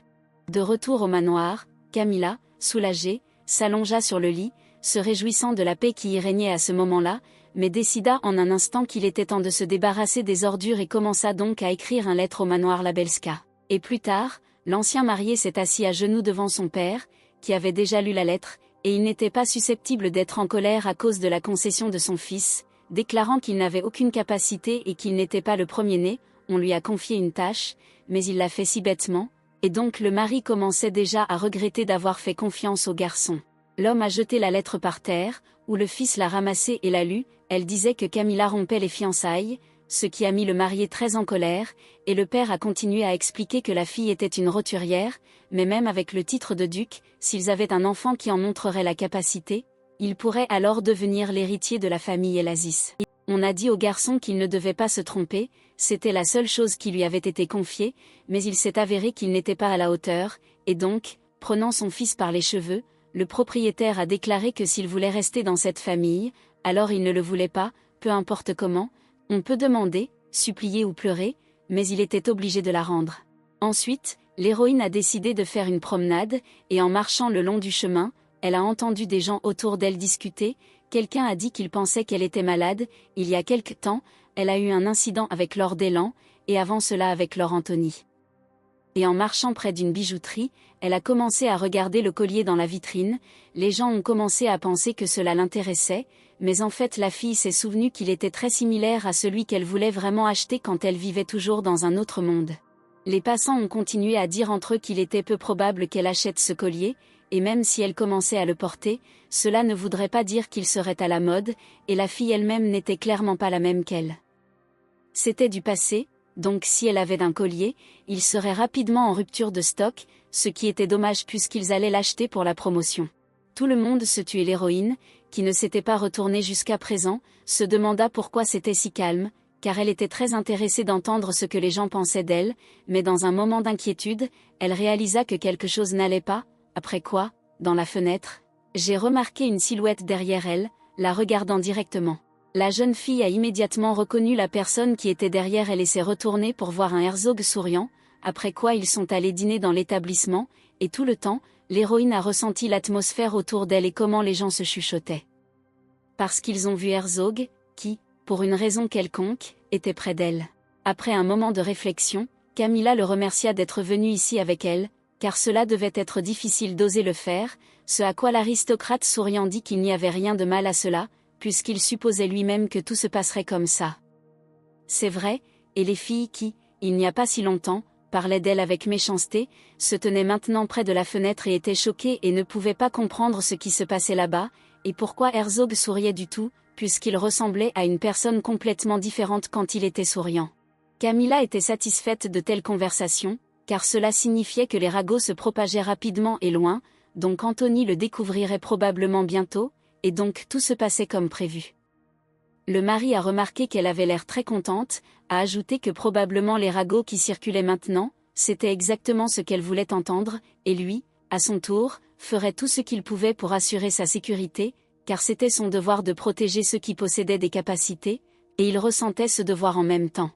De retour au manoir, Camilla, soulagée, s'allongea sur le lit, se réjouissant de la paix qui y régnait à ce moment-là, mais décida en un instant qu'il était temps de se débarrasser des ordures et commença donc à écrire une lettre au manoir Labelska. Et plus tard, l'ancien marié s'est assis à genoux devant son père, qui avait déjà lu la lettre, et il n'était pas susceptible d'être en colère à cause de la concession de son fils, déclarant qu'il n'avait aucune capacité et qu'il n'était pas le premier-né. On lui a confié une tâche, mais il l'a fait si bêtement, et donc le mari commençait déjà à regretter d'avoir fait confiance au garçon. L'homme a jeté la lettre par terre, où le fils l'a ramassée et l'a lue. Elle disait que Camilla rompait les fiançailles, ce qui a mis le marié très en colère, et le père a continué à expliquer que la fille était une roturière, mais même avec le titre de duc, s'ils avaient un enfant qui en montrerait la capacité, il pourrait alors devenir l'héritier de la famille Elazis. On a dit au garçon qu'il ne devait pas se tromper, c'était la seule chose qui lui avait été confiée, mais il s'est avéré qu'il n'était pas à la hauteur, et donc, prenant son fils par les cheveux, le propriétaire a déclaré que s'il voulait rester dans cette famille, alors il ne le voulait pas, peu importe comment, on peut demander, supplier ou pleurer, mais il était obligé de la rendre. Ensuite, l'héroïne a décidé de faire une promenade, et en marchant le long du chemin, elle a entendu des gens autour d'elle discuter. Quelqu'un a dit qu'il pensait qu'elle était malade. Il y a quelque temps, elle a eu un incident avec Lord Élan, et avant cela avec Lord Anthony. Et en marchant près d'une bijouterie, elle a commencé à regarder le collier dans la vitrine. Les gens ont commencé à penser que cela l'intéressait, mais en fait la fille s'est souvenue qu'il était très similaire à celui qu'elle voulait vraiment acheter quand elle vivait toujours dans un autre monde. Les passants ont continué à dire entre eux qu'il était peu probable qu'elle achète ce collier, et même si elle commençait à le porter, cela ne voudrait pas dire qu'il serait à la mode, et la fille elle-même n'était clairement pas la même qu'elle. C'était du passé, donc si elle avait un collier, il serait rapidement en rupture de stock, ce qui était dommage puisqu'ils allaient l'acheter pour la promotion. Tout le monde se tuait. L'héroïne, qui ne s'était pas retournée jusqu'à présent, se demanda pourquoi c'était si calme, car elle était très intéressée d'entendre ce que les gens pensaient d'elle, mais dans un moment d'inquiétude, elle réalisa que quelque chose n'allait pas. Après quoi, dans la fenêtre, j'ai remarqué une silhouette derrière elle, la regardant directement. La jeune fille a immédiatement reconnu la personne qui était derrière elle et s'est retournée pour voir un Herzog souriant, après quoi ils sont allés dîner dans l'établissement, et tout le temps, l'héroïne a ressenti l'atmosphère autour d'elle et comment les gens se chuchotaient. Parce qu'ils ont vu Herzog, qui, pour une raison quelconque, était près d'elle. Après un moment de réflexion, Camilla le remercia d'être venu ici avec elle, car cela devait être difficile d'oser le faire, ce à quoi l'aristocrate souriant dit qu'il n'y avait rien de mal à cela, puisqu'il supposait lui-même que tout se passerait comme ça. C'est vrai, et les filles qui, il n'y a pas si longtemps, parlaient d'elle avec méchanceté, se tenaient maintenant près de la fenêtre et étaient choquées et ne pouvaient pas comprendre ce qui se passait là-bas, et pourquoi Herzog souriait du tout, puisqu'il ressemblait à une personne complètement différente quand il était souriant. Camilla était satisfaite de telles conversations, car cela signifiait que les ragots se propageaient rapidement et loin, donc Anthony le découvrirait probablement bientôt, et donc tout se passait comme prévu. Le mari a remarqué qu'elle avait l'air très contente, a ajouté que probablement les ragots qui circulaient maintenant, c'était exactement ce qu'elle voulait entendre, et lui, à son tour, ferait tout ce qu'il pouvait pour assurer sa sécurité, car c'était son devoir de protéger ceux qui possédaient des capacités, et il ressentait ce devoir en même temps.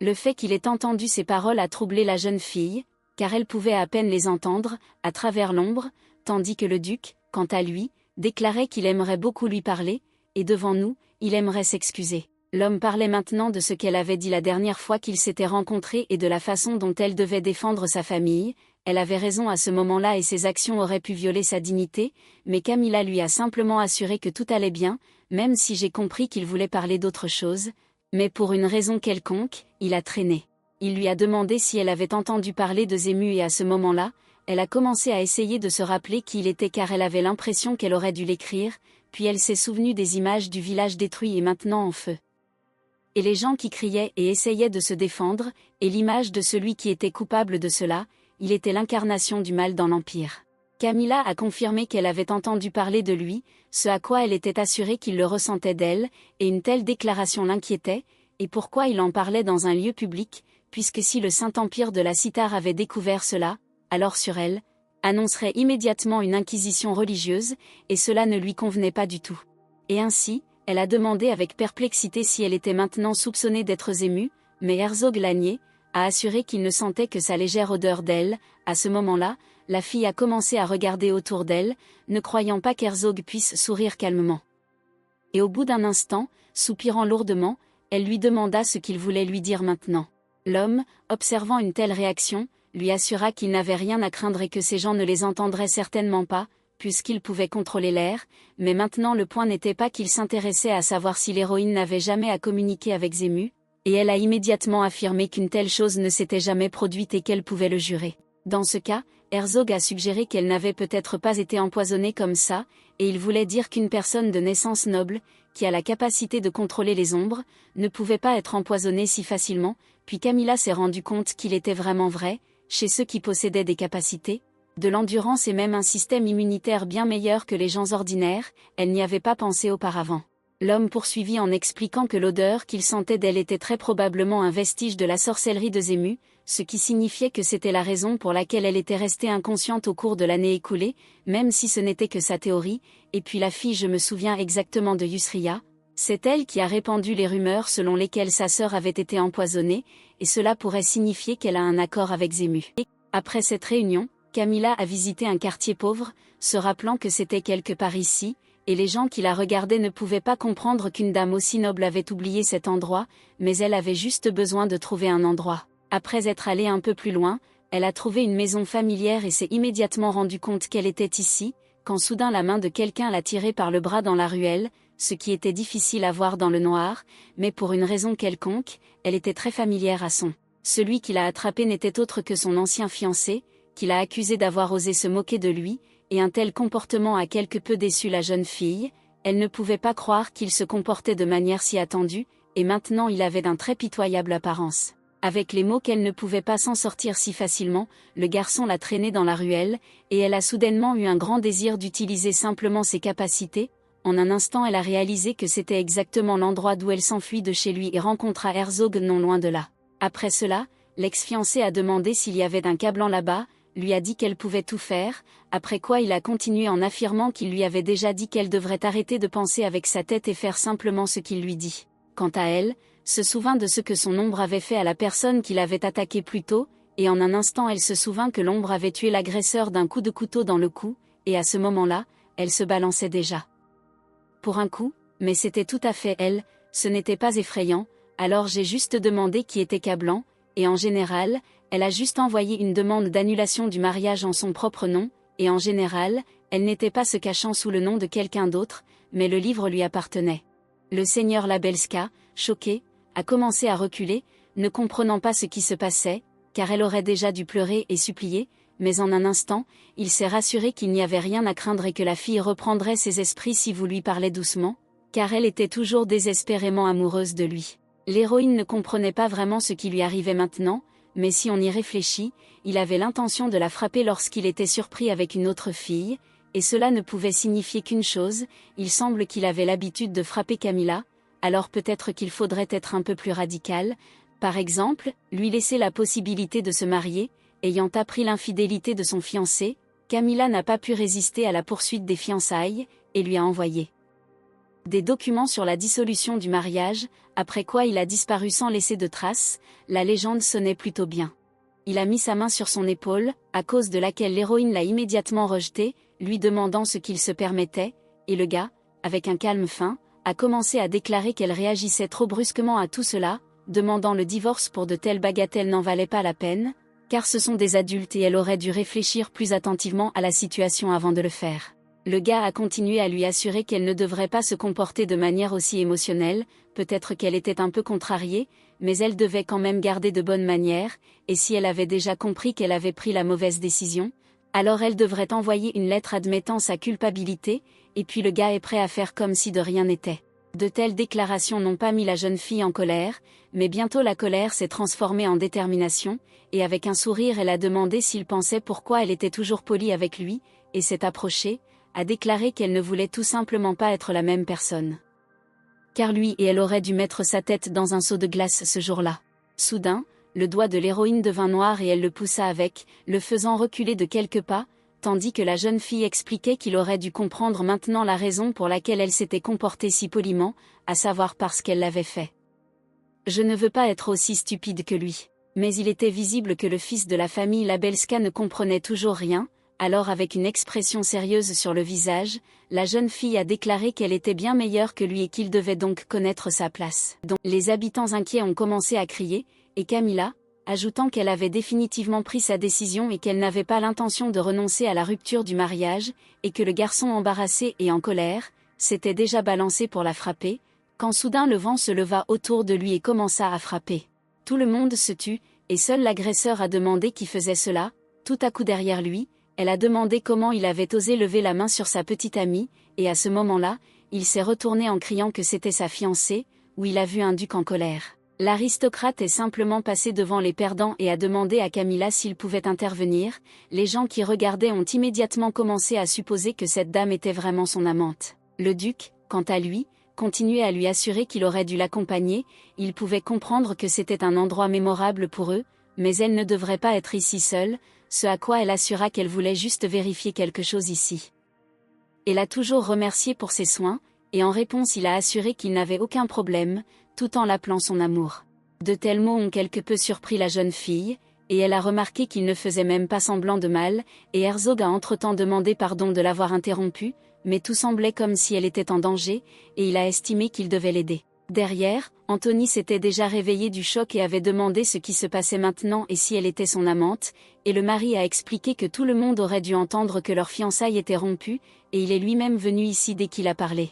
Le fait qu'il ait entendu ces paroles a troublé la jeune fille, car elle pouvait à peine les entendre, à travers l'ombre, tandis que le duc, quant à lui, déclarait qu'il aimerait beaucoup lui parler, et devant nous, il aimerait s'excuser. L'homme parlait maintenant de ce qu'elle avait dit la dernière fois qu'ils s'étaient rencontrés et de la façon dont elle devait défendre sa famille. Elle avait raison à ce moment-là et ses actions auraient pu violer sa dignité, mais Camilla lui a simplement assuré que tout allait bien, même si j'ai compris qu'il voulait parler d'autre chose. Mais pour une raison quelconque, il a traîné. Il lui a demandé si elle avait entendu parler de Zému et à ce moment-là, elle a commencé à essayer de se rappeler qui il était car elle avait l'impression qu'elle aurait dû l'écrire, puis elle s'est souvenue des images du village détruit et maintenant en feu. Et les gens qui criaient et essayaient de se défendre, et l'image de celui qui était coupable de cela, il était l'incarnation du mal dans l'Empire. Camilla a confirmé qu'elle avait entendu parler de lui, ce à quoi elle était assurée qu'il le ressentait d'elle, et une telle déclaration l'inquiétait, et pourquoi il en parlait dans un lieu public, puisque si le Saint-Empire de la Cithare avait découvert cela, alors sur elle, annoncerait immédiatement une inquisition religieuse, et cela ne lui convenait pas du tout. Et ainsi, elle a demandé avec perplexité si elle était maintenant soupçonnée d'être Zému, mais Herzog l'a nié, a assuré qu'il ne sentait que sa légère odeur d'elle. À ce moment-là, la fille a commencé à regarder autour d'elle, ne croyant pas qu'Herzog puisse sourire calmement. Et au bout d'un instant, soupirant lourdement, elle lui demanda ce qu'il voulait lui dire maintenant. L'homme, observant une telle réaction, lui assura qu'il n'avait rien à craindre et que ces gens ne les entendraient certainement pas, puisqu'ils pouvaient contrôler l'air, mais maintenant le point n'était pas qu'il s'intéressait à savoir si l'héroïne n'avait jamais à communiquer avec Zému, et elle a immédiatement affirmé qu'une telle chose ne s'était jamais produite et qu'elle pouvait le jurer. Dans ce cas, Herzog a suggéré qu'elle n'avait peut-être pas été empoisonnée comme ça, et il voulait dire qu'une personne de naissance noble, qui a la capacité de contrôler les ombres, ne pouvait pas être empoisonnée si facilement, puis Camilla s'est rendu compte qu'il était vraiment vrai, chez ceux qui possédaient des capacités, de l'endurance et même un système immunitaire bien meilleur que les gens ordinaires, elle n'y avait pas pensé auparavant. L'homme poursuivit en expliquant que l'odeur qu'il sentait d'elle était très probablement un vestige de la sorcellerie de Zému, ce qui signifiait que c'était la raison pour laquelle elle était restée inconsciente au cours de l'année écoulée, même si ce n'était que sa théorie, et puis la fille je me souviens exactement de Yusria, c'est elle qui a répandu les rumeurs selon lesquelles sa sœur avait été empoisonnée, et cela pourrait signifier qu'elle a un accord avec Zému. Après cette réunion, Camilla a visité un quartier pauvre, se rappelant que c'était quelque part ici, et les gens qui la regardaient ne pouvaient pas comprendre qu'une dame aussi noble avait oublié cet endroit, mais elle avait juste besoin de trouver un endroit. Après être allée un peu plus loin, elle a trouvé une maison familière et s'est immédiatement rendu compte qu'elle était ici, quand soudain la main de quelqu'un l'a tirée par le bras dans la ruelle, ce qui était difficile à voir dans le noir, mais pour une raison quelconque, elle était très familière à son. Celui qui l'a attrapée n'était autre que son ancien fiancé, qui l'a accusé d'avoir osé se moquer de lui, et un tel comportement a quelque peu déçu la jeune fille, elle ne pouvait pas croire qu'il se comportait de manière si attendue, et maintenant il avait d'une très pitoyable apparence. Avec les mots qu'elle ne pouvait pas s'en sortir si facilement, le garçon l'a traînée dans la ruelle, et elle a soudainement eu un grand désir d'utiliser simplement ses capacités. En un instant elle a réalisé que c'était exactement l'endroit d'où elle s'enfuit de chez lui et rencontra Herzog non loin de là. Après cela, l'ex-fiancé a demandé s'il y avait d'un câblant là-bas, lui a dit qu'elle pouvait tout faire, après quoi il a continué en affirmant qu'il lui avait déjà dit qu'elle devrait arrêter de penser avec sa tête et faire simplement ce qu'il lui dit. Quant à elle, se souvint de ce que son ombre avait fait à la personne qui l'avait attaquée plus tôt, et en un instant elle se souvint que l'ombre avait tué l'agresseur d'un coup de couteau dans le cou, et à ce moment-là, elle se balançait déjà. Pour un coup, mais c'était tout à fait elle, ce n'était pas effrayant, alors j'ai juste demandé qui était Câblant, et en général, elle a juste envoyé une demande d'annulation du mariage en son propre nom, et en général, elle n'était pas se cachant sous le nom de quelqu'un d'autre, mais le livre lui appartenait. Le seigneur Labelska, choqué, a commencé à reculer, ne comprenant pas ce qui se passait, car elle aurait déjà dû pleurer et supplier, mais en un instant, il s'est rassuré qu'il n'y avait rien à craindre et que la fille reprendrait ses esprits si vous lui parlez doucement, car elle était toujours désespérément amoureuse de lui. L'héroïne ne comprenait pas vraiment ce qui lui arrivait maintenant, mais si on y réfléchit, il avait l'intention de la frapper lorsqu'il était surpris avec une autre fille, et cela ne pouvait signifier qu'une chose, il semble qu'il avait l'habitude de frapper Camilla, alors peut-être qu'il faudrait être un peu plus radical, par exemple, lui laisser la possibilité de se marier, ayant appris l'infidélité de son fiancé, Camilla n'a pas pu résister à la poursuite des fiançailles, et lui a envoyé des documents sur la dissolution du mariage, après quoi il a disparu sans laisser de traces. La légende sonnait plutôt bien. Il a mis sa main sur son épaule, à cause de laquelle l'héroïne l'a immédiatement rejeté, lui demandant ce qu'il se permettait, et le gars, avec un calme fin, a commencé à déclarer qu'elle réagissait trop brusquement à tout cela, demandant le divorce pour de telles bagatelles n'en valaient pas la peine, car ce sont des adultes et elle aurait dû réfléchir plus attentivement à la situation avant de le faire. Le gars a continué à lui assurer qu'elle ne devrait pas se comporter de manière aussi émotionnelle, peut-être qu'elle était un peu contrariée, mais elle devait quand même garder de bonnes manières, et si elle avait déjà compris qu'elle avait pris la mauvaise décision, alors elle devrait envoyer une lettre admettant sa culpabilité, et puis le gars est prêt à faire comme si de rien n'était. De telles déclarations n'ont pas mis la jeune fille en colère, mais bientôt la colère s'est transformée en détermination, et avec un sourire elle a demandé s'il pensait pourquoi elle était toujours polie avec lui, et s'est approchée, a déclaré qu'elle ne voulait tout simplement pas être la même personne. Car lui et elle auraient dû mettre sa tête dans un seau de glace ce jour-là. Soudain, le doigt de l'héroïne devint noir et elle le poussa avec, le faisant reculer de quelques pas, tandis que la jeune fille expliquait qu'il aurait dû comprendre maintenant la raison pour laquelle elle s'était comportée si poliment, à savoir parce qu'elle l'avait fait. Je ne veux pas être aussi stupide que lui. Mais il était visible que le fils de la famille Labelska ne comprenait toujours rien, alors avec une expression sérieuse sur le visage, la jeune fille a déclaré qu'elle était bien meilleure que lui et qu'il devait donc connaître sa place. Donc, les habitants inquiets ont commencé à crier, et Camilla, ajoutant qu'elle avait définitivement pris sa décision et qu'elle n'avait pas l'intention de renoncer à la rupture du mariage, et que le garçon embarrassé et en colère, s'était déjà balancé pour la frapper, quand soudain le vent se leva autour de lui et commença à frapper. Tout le monde se tut, et seul l'agresseur a demandé qui faisait cela. Tout à coup derrière lui, elle a demandé comment il avait osé lever la main sur sa petite amie, et à ce moment-là, il s'est retourné en criant que c'était sa fiancée, où il a vu un duc en colère. L'aristocrate est simplement passé devant les perdants et a demandé à Camilla s'il pouvait intervenir. Les gens qui regardaient ont immédiatement commencé à supposer que cette dame était vraiment son amante. Le duc, quant à lui, continuait à lui assurer qu'il aurait dû l'accompagner, il pouvait comprendre que c'était un endroit mémorable pour eux, mais elle ne devrait pas être ici seule, ce à quoi elle assura qu'elle voulait juste vérifier quelque chose ici. Elle a toujours remercié pour ses soins, et en réponse il a assuré qu'il n'avait aucun problème, tout en l'appelant son amour. De tels mots ont quelque peu surpris la jeune fille, et elle a remarqué qu'il ne faisait même pas semblant de mal, et Herzog a entre-temps demandé pardon de l'avoir interrompu, mais tout semblait comme si elle était en danger, et il a estimé qu'il devait l'aider. Derrière, Anthony s'était déjà réveillé du choc et avait demandé ce qui se passait maintenant et si elle était son amante, et le mari a expliqué que tout le monde aurait dû entendre que leur fiançailles était rompue, et il est lui-même venu ici dès qu'il a parlé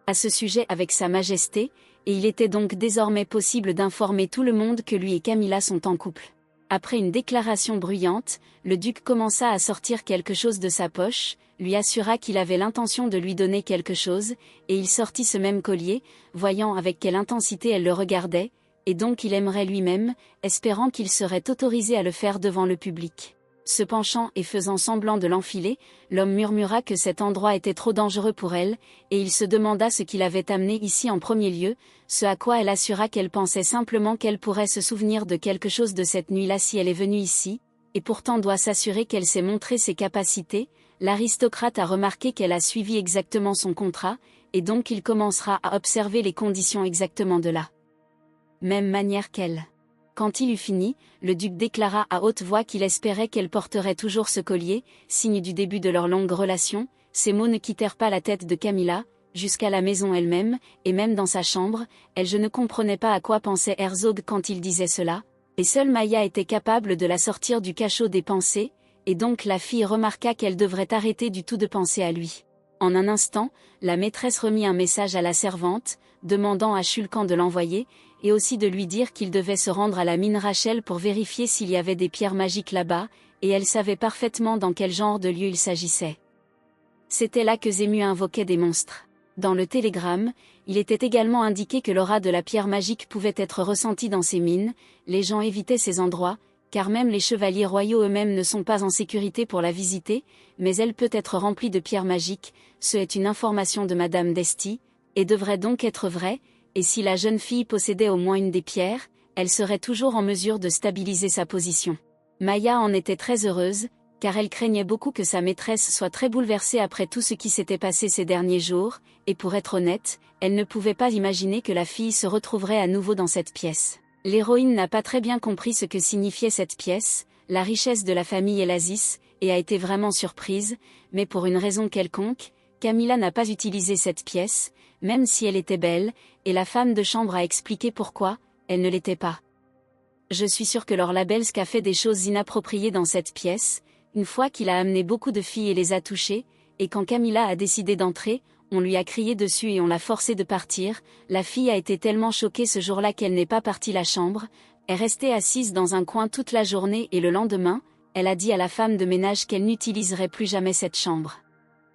à ce sujet avec sa majesté, et il était donc désormais possible d'informer tout le monde que lui et Camilla sont en couple. Après une déclaration bruyante, le duc commença à sortir quelque chose de sa poche, lui assura qu'il avait l'intention de lui donner quelque chose, et il sortit ce même collier, voyant avec quelle intensité elle le regardait, et donc il aimerait lui-même, espérant qu'il serait autorisé à le faire devant le public. Se penchant et faisant semblant de l'enfiler, l'homme murmura que cet endroit était trop dangereux pour elle, et il se demanda ce qui l'avait amené ici en premier lieu, ce à quoi elle assura qu'elle pensait simplement qu'elle pourrait se souvenir de quelque chose de cette nuit-là si elle est venue ici, et pourtant doit s'assurer qu'elle sait montrer ses capacités. L'aristocrate a remarqué qu'elle a suivi exactement son contrat, et donc il commencera à observer les conditions exactement de la même manière qu'elle. Quand il eut fini, le duc déclara à haute voix qu'il espérait qu'elle porterait toujours ce collier, signe du début de leur longue relation. Ces mots ne quittèrent pas la tête de Camilla, jusqu'à la maison elle-même, et même dans sa chambre, je ne comprenais pas à quoi pensait Herzog quand il disait cela, et seule Maya était capable de la sortir du cachot des pensées, et donc la fille remarqua qu'elle devrait arrêter du tout de penser à lui. En un instant, la maîtresse remit un message à la servante, demandant à Shulkan de l'envoyer, et aussi de lui dire qu'il devait se rendre à la mine Rachel pour vérifier s'il y avait des pierres magiques là-bas, et elle savait parfaitement dans quel genre de lieu il s'agissait. C'était là que Zemu invoquait des monstres. Dans le télégramme, il était également indiqué que l'aura de la pierre magique pouvait être ressentie dans ces mines. Les gens évitaient ces endroits, car même les chevaliers royaux eux-mêmes ne sont pas en sécurité pour la visiter, mais elle peut être remplie de pierres magiques. Ce est une information de Madame d'Esti, et devrait donc être vraie, et si la jeune fille possédait au moins une des pierres, elle serait toujours en mesure de stabiliser sa position. Maya en était très heureuse, car elle craignait beaucoup que sa maîtresse soit très bouleversée après tout ce qui s'était passé ces derniers jours, et pour être honnête, elle ne pouvait pas imaginer que la fille se retrouverait à nouveau dans cette pièce. L'héroïne n'a pas très bien compris ce que signifiait cette pièce, la richesse de la famille Elasis, et a été vraiment surprise, mais pour une raison quelconque, Camilla n'a pas utilisé cette pièce, même si elle était belle, et la femme de chambre a expliqué pourquoi, elle ne l'était pas. Je suis sûre que Lord Labelsk a fait des choses inappropriées dans cette pièce, une fois qu'il a amené beaucoup de filles et les a touchées, et quand Camilla a décidé d'entrer, on lui a crié dessus et on l'a forcée de partir. La fille a été tellement choquée ce jour-là qu'elle n'est pas partie la chambre, est restée assise dans un coin toute la journée et le lendemain, elle a dit à la femme de ménage qu'elle n'utiliserait plus jamais cette chambre.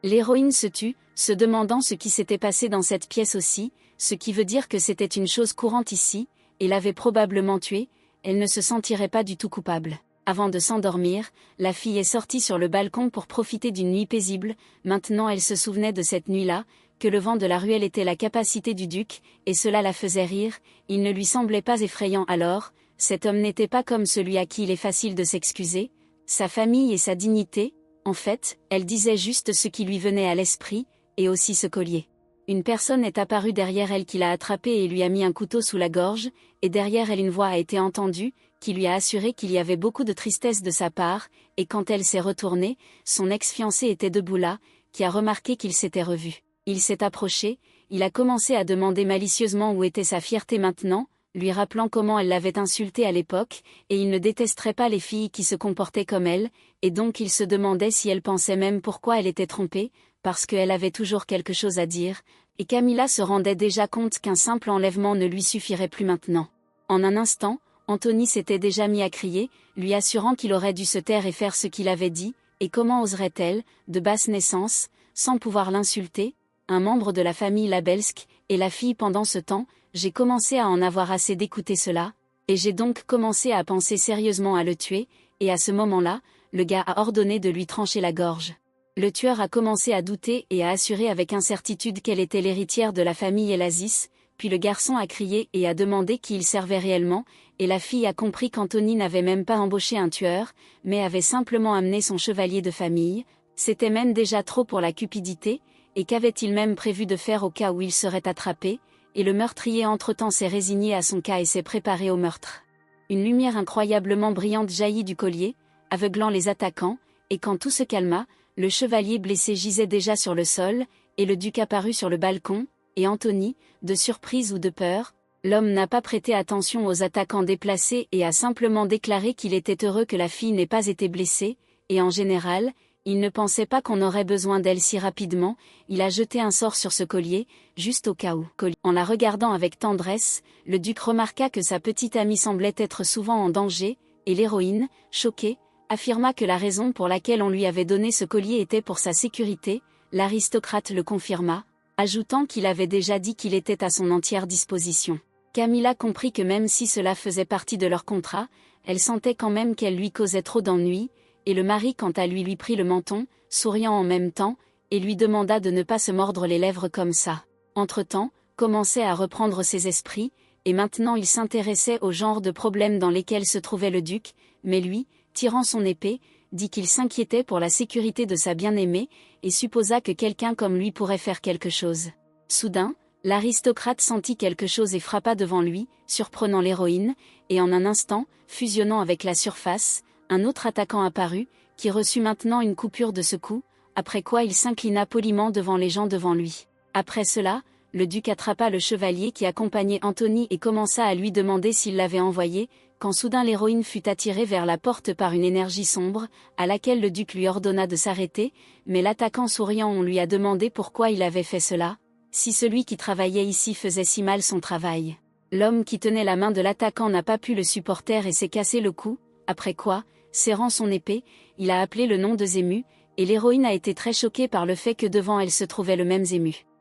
L'héroïne se tue, se demandant ce qui s'était passé dans cette pièce aussi, ce qui veut dire que c'était une chose courante ici, et l'avait probablement tuée, elle ne se sentirait pas du tout coupable. Avant de s'endormir, la fille est sortie sur le balcon pour profiter d'une nuit paisible. Maintenant elle se souvenait de cette nuit-là, que le vent de la ruelle était la capacité du duc, et cela la faisait rire, il ne lui semblait pas effrayant alors, cet homme n'était pas comme celui à qui il est facile de s'excuser, sa famille et sa dignité, en fait, elle disait juste ce qui lui venait à l'esprit, et aussi ce collier. Une personne est apparue derrière elle qui l'a attrapée et lui a mis un couteau sous la gorge, et derrière elle une voix a été entendue, qui lui a assuré qu'il y avait beaucoup de tristesse de sa part, et quand elle s'est retournée, son ex-fiancé était debout là, qui a remarqué qu'il s'était revu. Il s'est approché, il a commencé à demander malicieusement où était sa fierté maintenant, lui rappelant comment elle l'avait insulté à l'époque, et il ne détesterait pas les filles qui se comportaient comme elle, et donc il se demandait si elle pensait même pourquoi elle était trompée, parce qu'elle avait toujours quelque chose à dire, et Camilla se rendait déjà compte qu'un simple enlèvement ne lui suffirait plus maintenant. En un instant, Anthony s'était déjà mis à crier, lui assurant qu'il aurait dû se taire et faire ce qu'il avait dit, et comment oserait-elle, de basse naissance, sans pouvoir l'insulter, un membre de la famille Labelsk, et la fille pendant ce temps, j'ai commencé à en avoir assez d'écouter cela, et j'ai donc commencé à penser sérieusement à le tuer, et à ce moment-là, le gars a ordonné de lui trancher la gorge. Le tueur a commencé à douter et à assurer avec incertitude qu'elle était l'héritière de la famille Elazis, puis le garçon a crié et a demandé qui il servait réellement, et la fille a compris qu'Anthony n'avait même pas embauché un tueur, mais avait simplement amené son chevalier de famille, c'était même déjà trop pour la cupidité, et qu'avait-il même prévu de faire au cas où il serait attrapé, et le meurtrier entre-temps s'est résigné à son cas et s'est préparé au meurtre. Une lumière incroyablement brillante jaillit du collier, aveuglant les attaquants, et quand tout se calma, le chevalier blessé gisait déjà sur le sol, et le duc apparut sur le balcon, et Anthony, de surprise ou de peur, l'homme n'a pas prêté attention aux attaquants déplacés et a simplement déclaré qu'il était heureux que la fille n'ait pas été blessée, et en général, il ne pensait pas qu'on aurait besoin d'elle si rapidement, il a jeté un sort sur ce collier, juste au cas où. En la regardant avec tendresse, le duc remarqua que sa petite amie semblait être souvent en danger, et l'héroïne, choquée, affirma que la raison pour laquelle on lui avait donné ce collier était pour sa sécurité, l'aristocrate le confirma, ajoutant qu'il avait déjà dit qu'il était à son entière disposition. Camilla comprit que même si cela faisait partie de leur contrat, elle sentait quand même qu'elle lui causait trop d'ennuis, et le mari quant à lui prit le menton, souriant en même temps, et lui demanda de ne pas se mordre les lèvres comme ça. Entre-temps, commençait à reprendre ses esprits, et maintenant il s'intéressait au genre de problèmes dans lesquels se trouvait le duc, mais lui, tirant son épée, dit qu'il s'inquiétait pour la sécurité de sa bien-aimée, et supposa que quelqu'un comme lui pourrait faire quelque chose. Soudain, l'aristocrate sentit quelque chose et frappa devant lui, surprenant l'héroïne, et en un instant, fusionnant avec la surface, un autre attaquant apparut, qui reçut maintenant une coupure de ce coup, après quoi il s'inclina poliment devant les gens devant lui. Après cela, le duc attrapa le chevalier qui accompagnait Anthony et commença à lui demander s'il l'avait envoyé, quand soudain l'héroïne fut attirée vers la porte par une énergie sombre, à laquelle le duc lui ordonna de s'arrêter, mais l'attaquant souriant on lui a demandé pourquoi il avait fait cela, si celui qui travaillait ici faisait si mal son travail. L'homme qui tenait la main de l'attaquant n'a pas pu le supporter et s'est cassé le cou, après quoi, serrant son épée, il a appelé le nom de Zému, et l'héroïne a été très choquée par le fait que devant elle se trouvait le même Zému.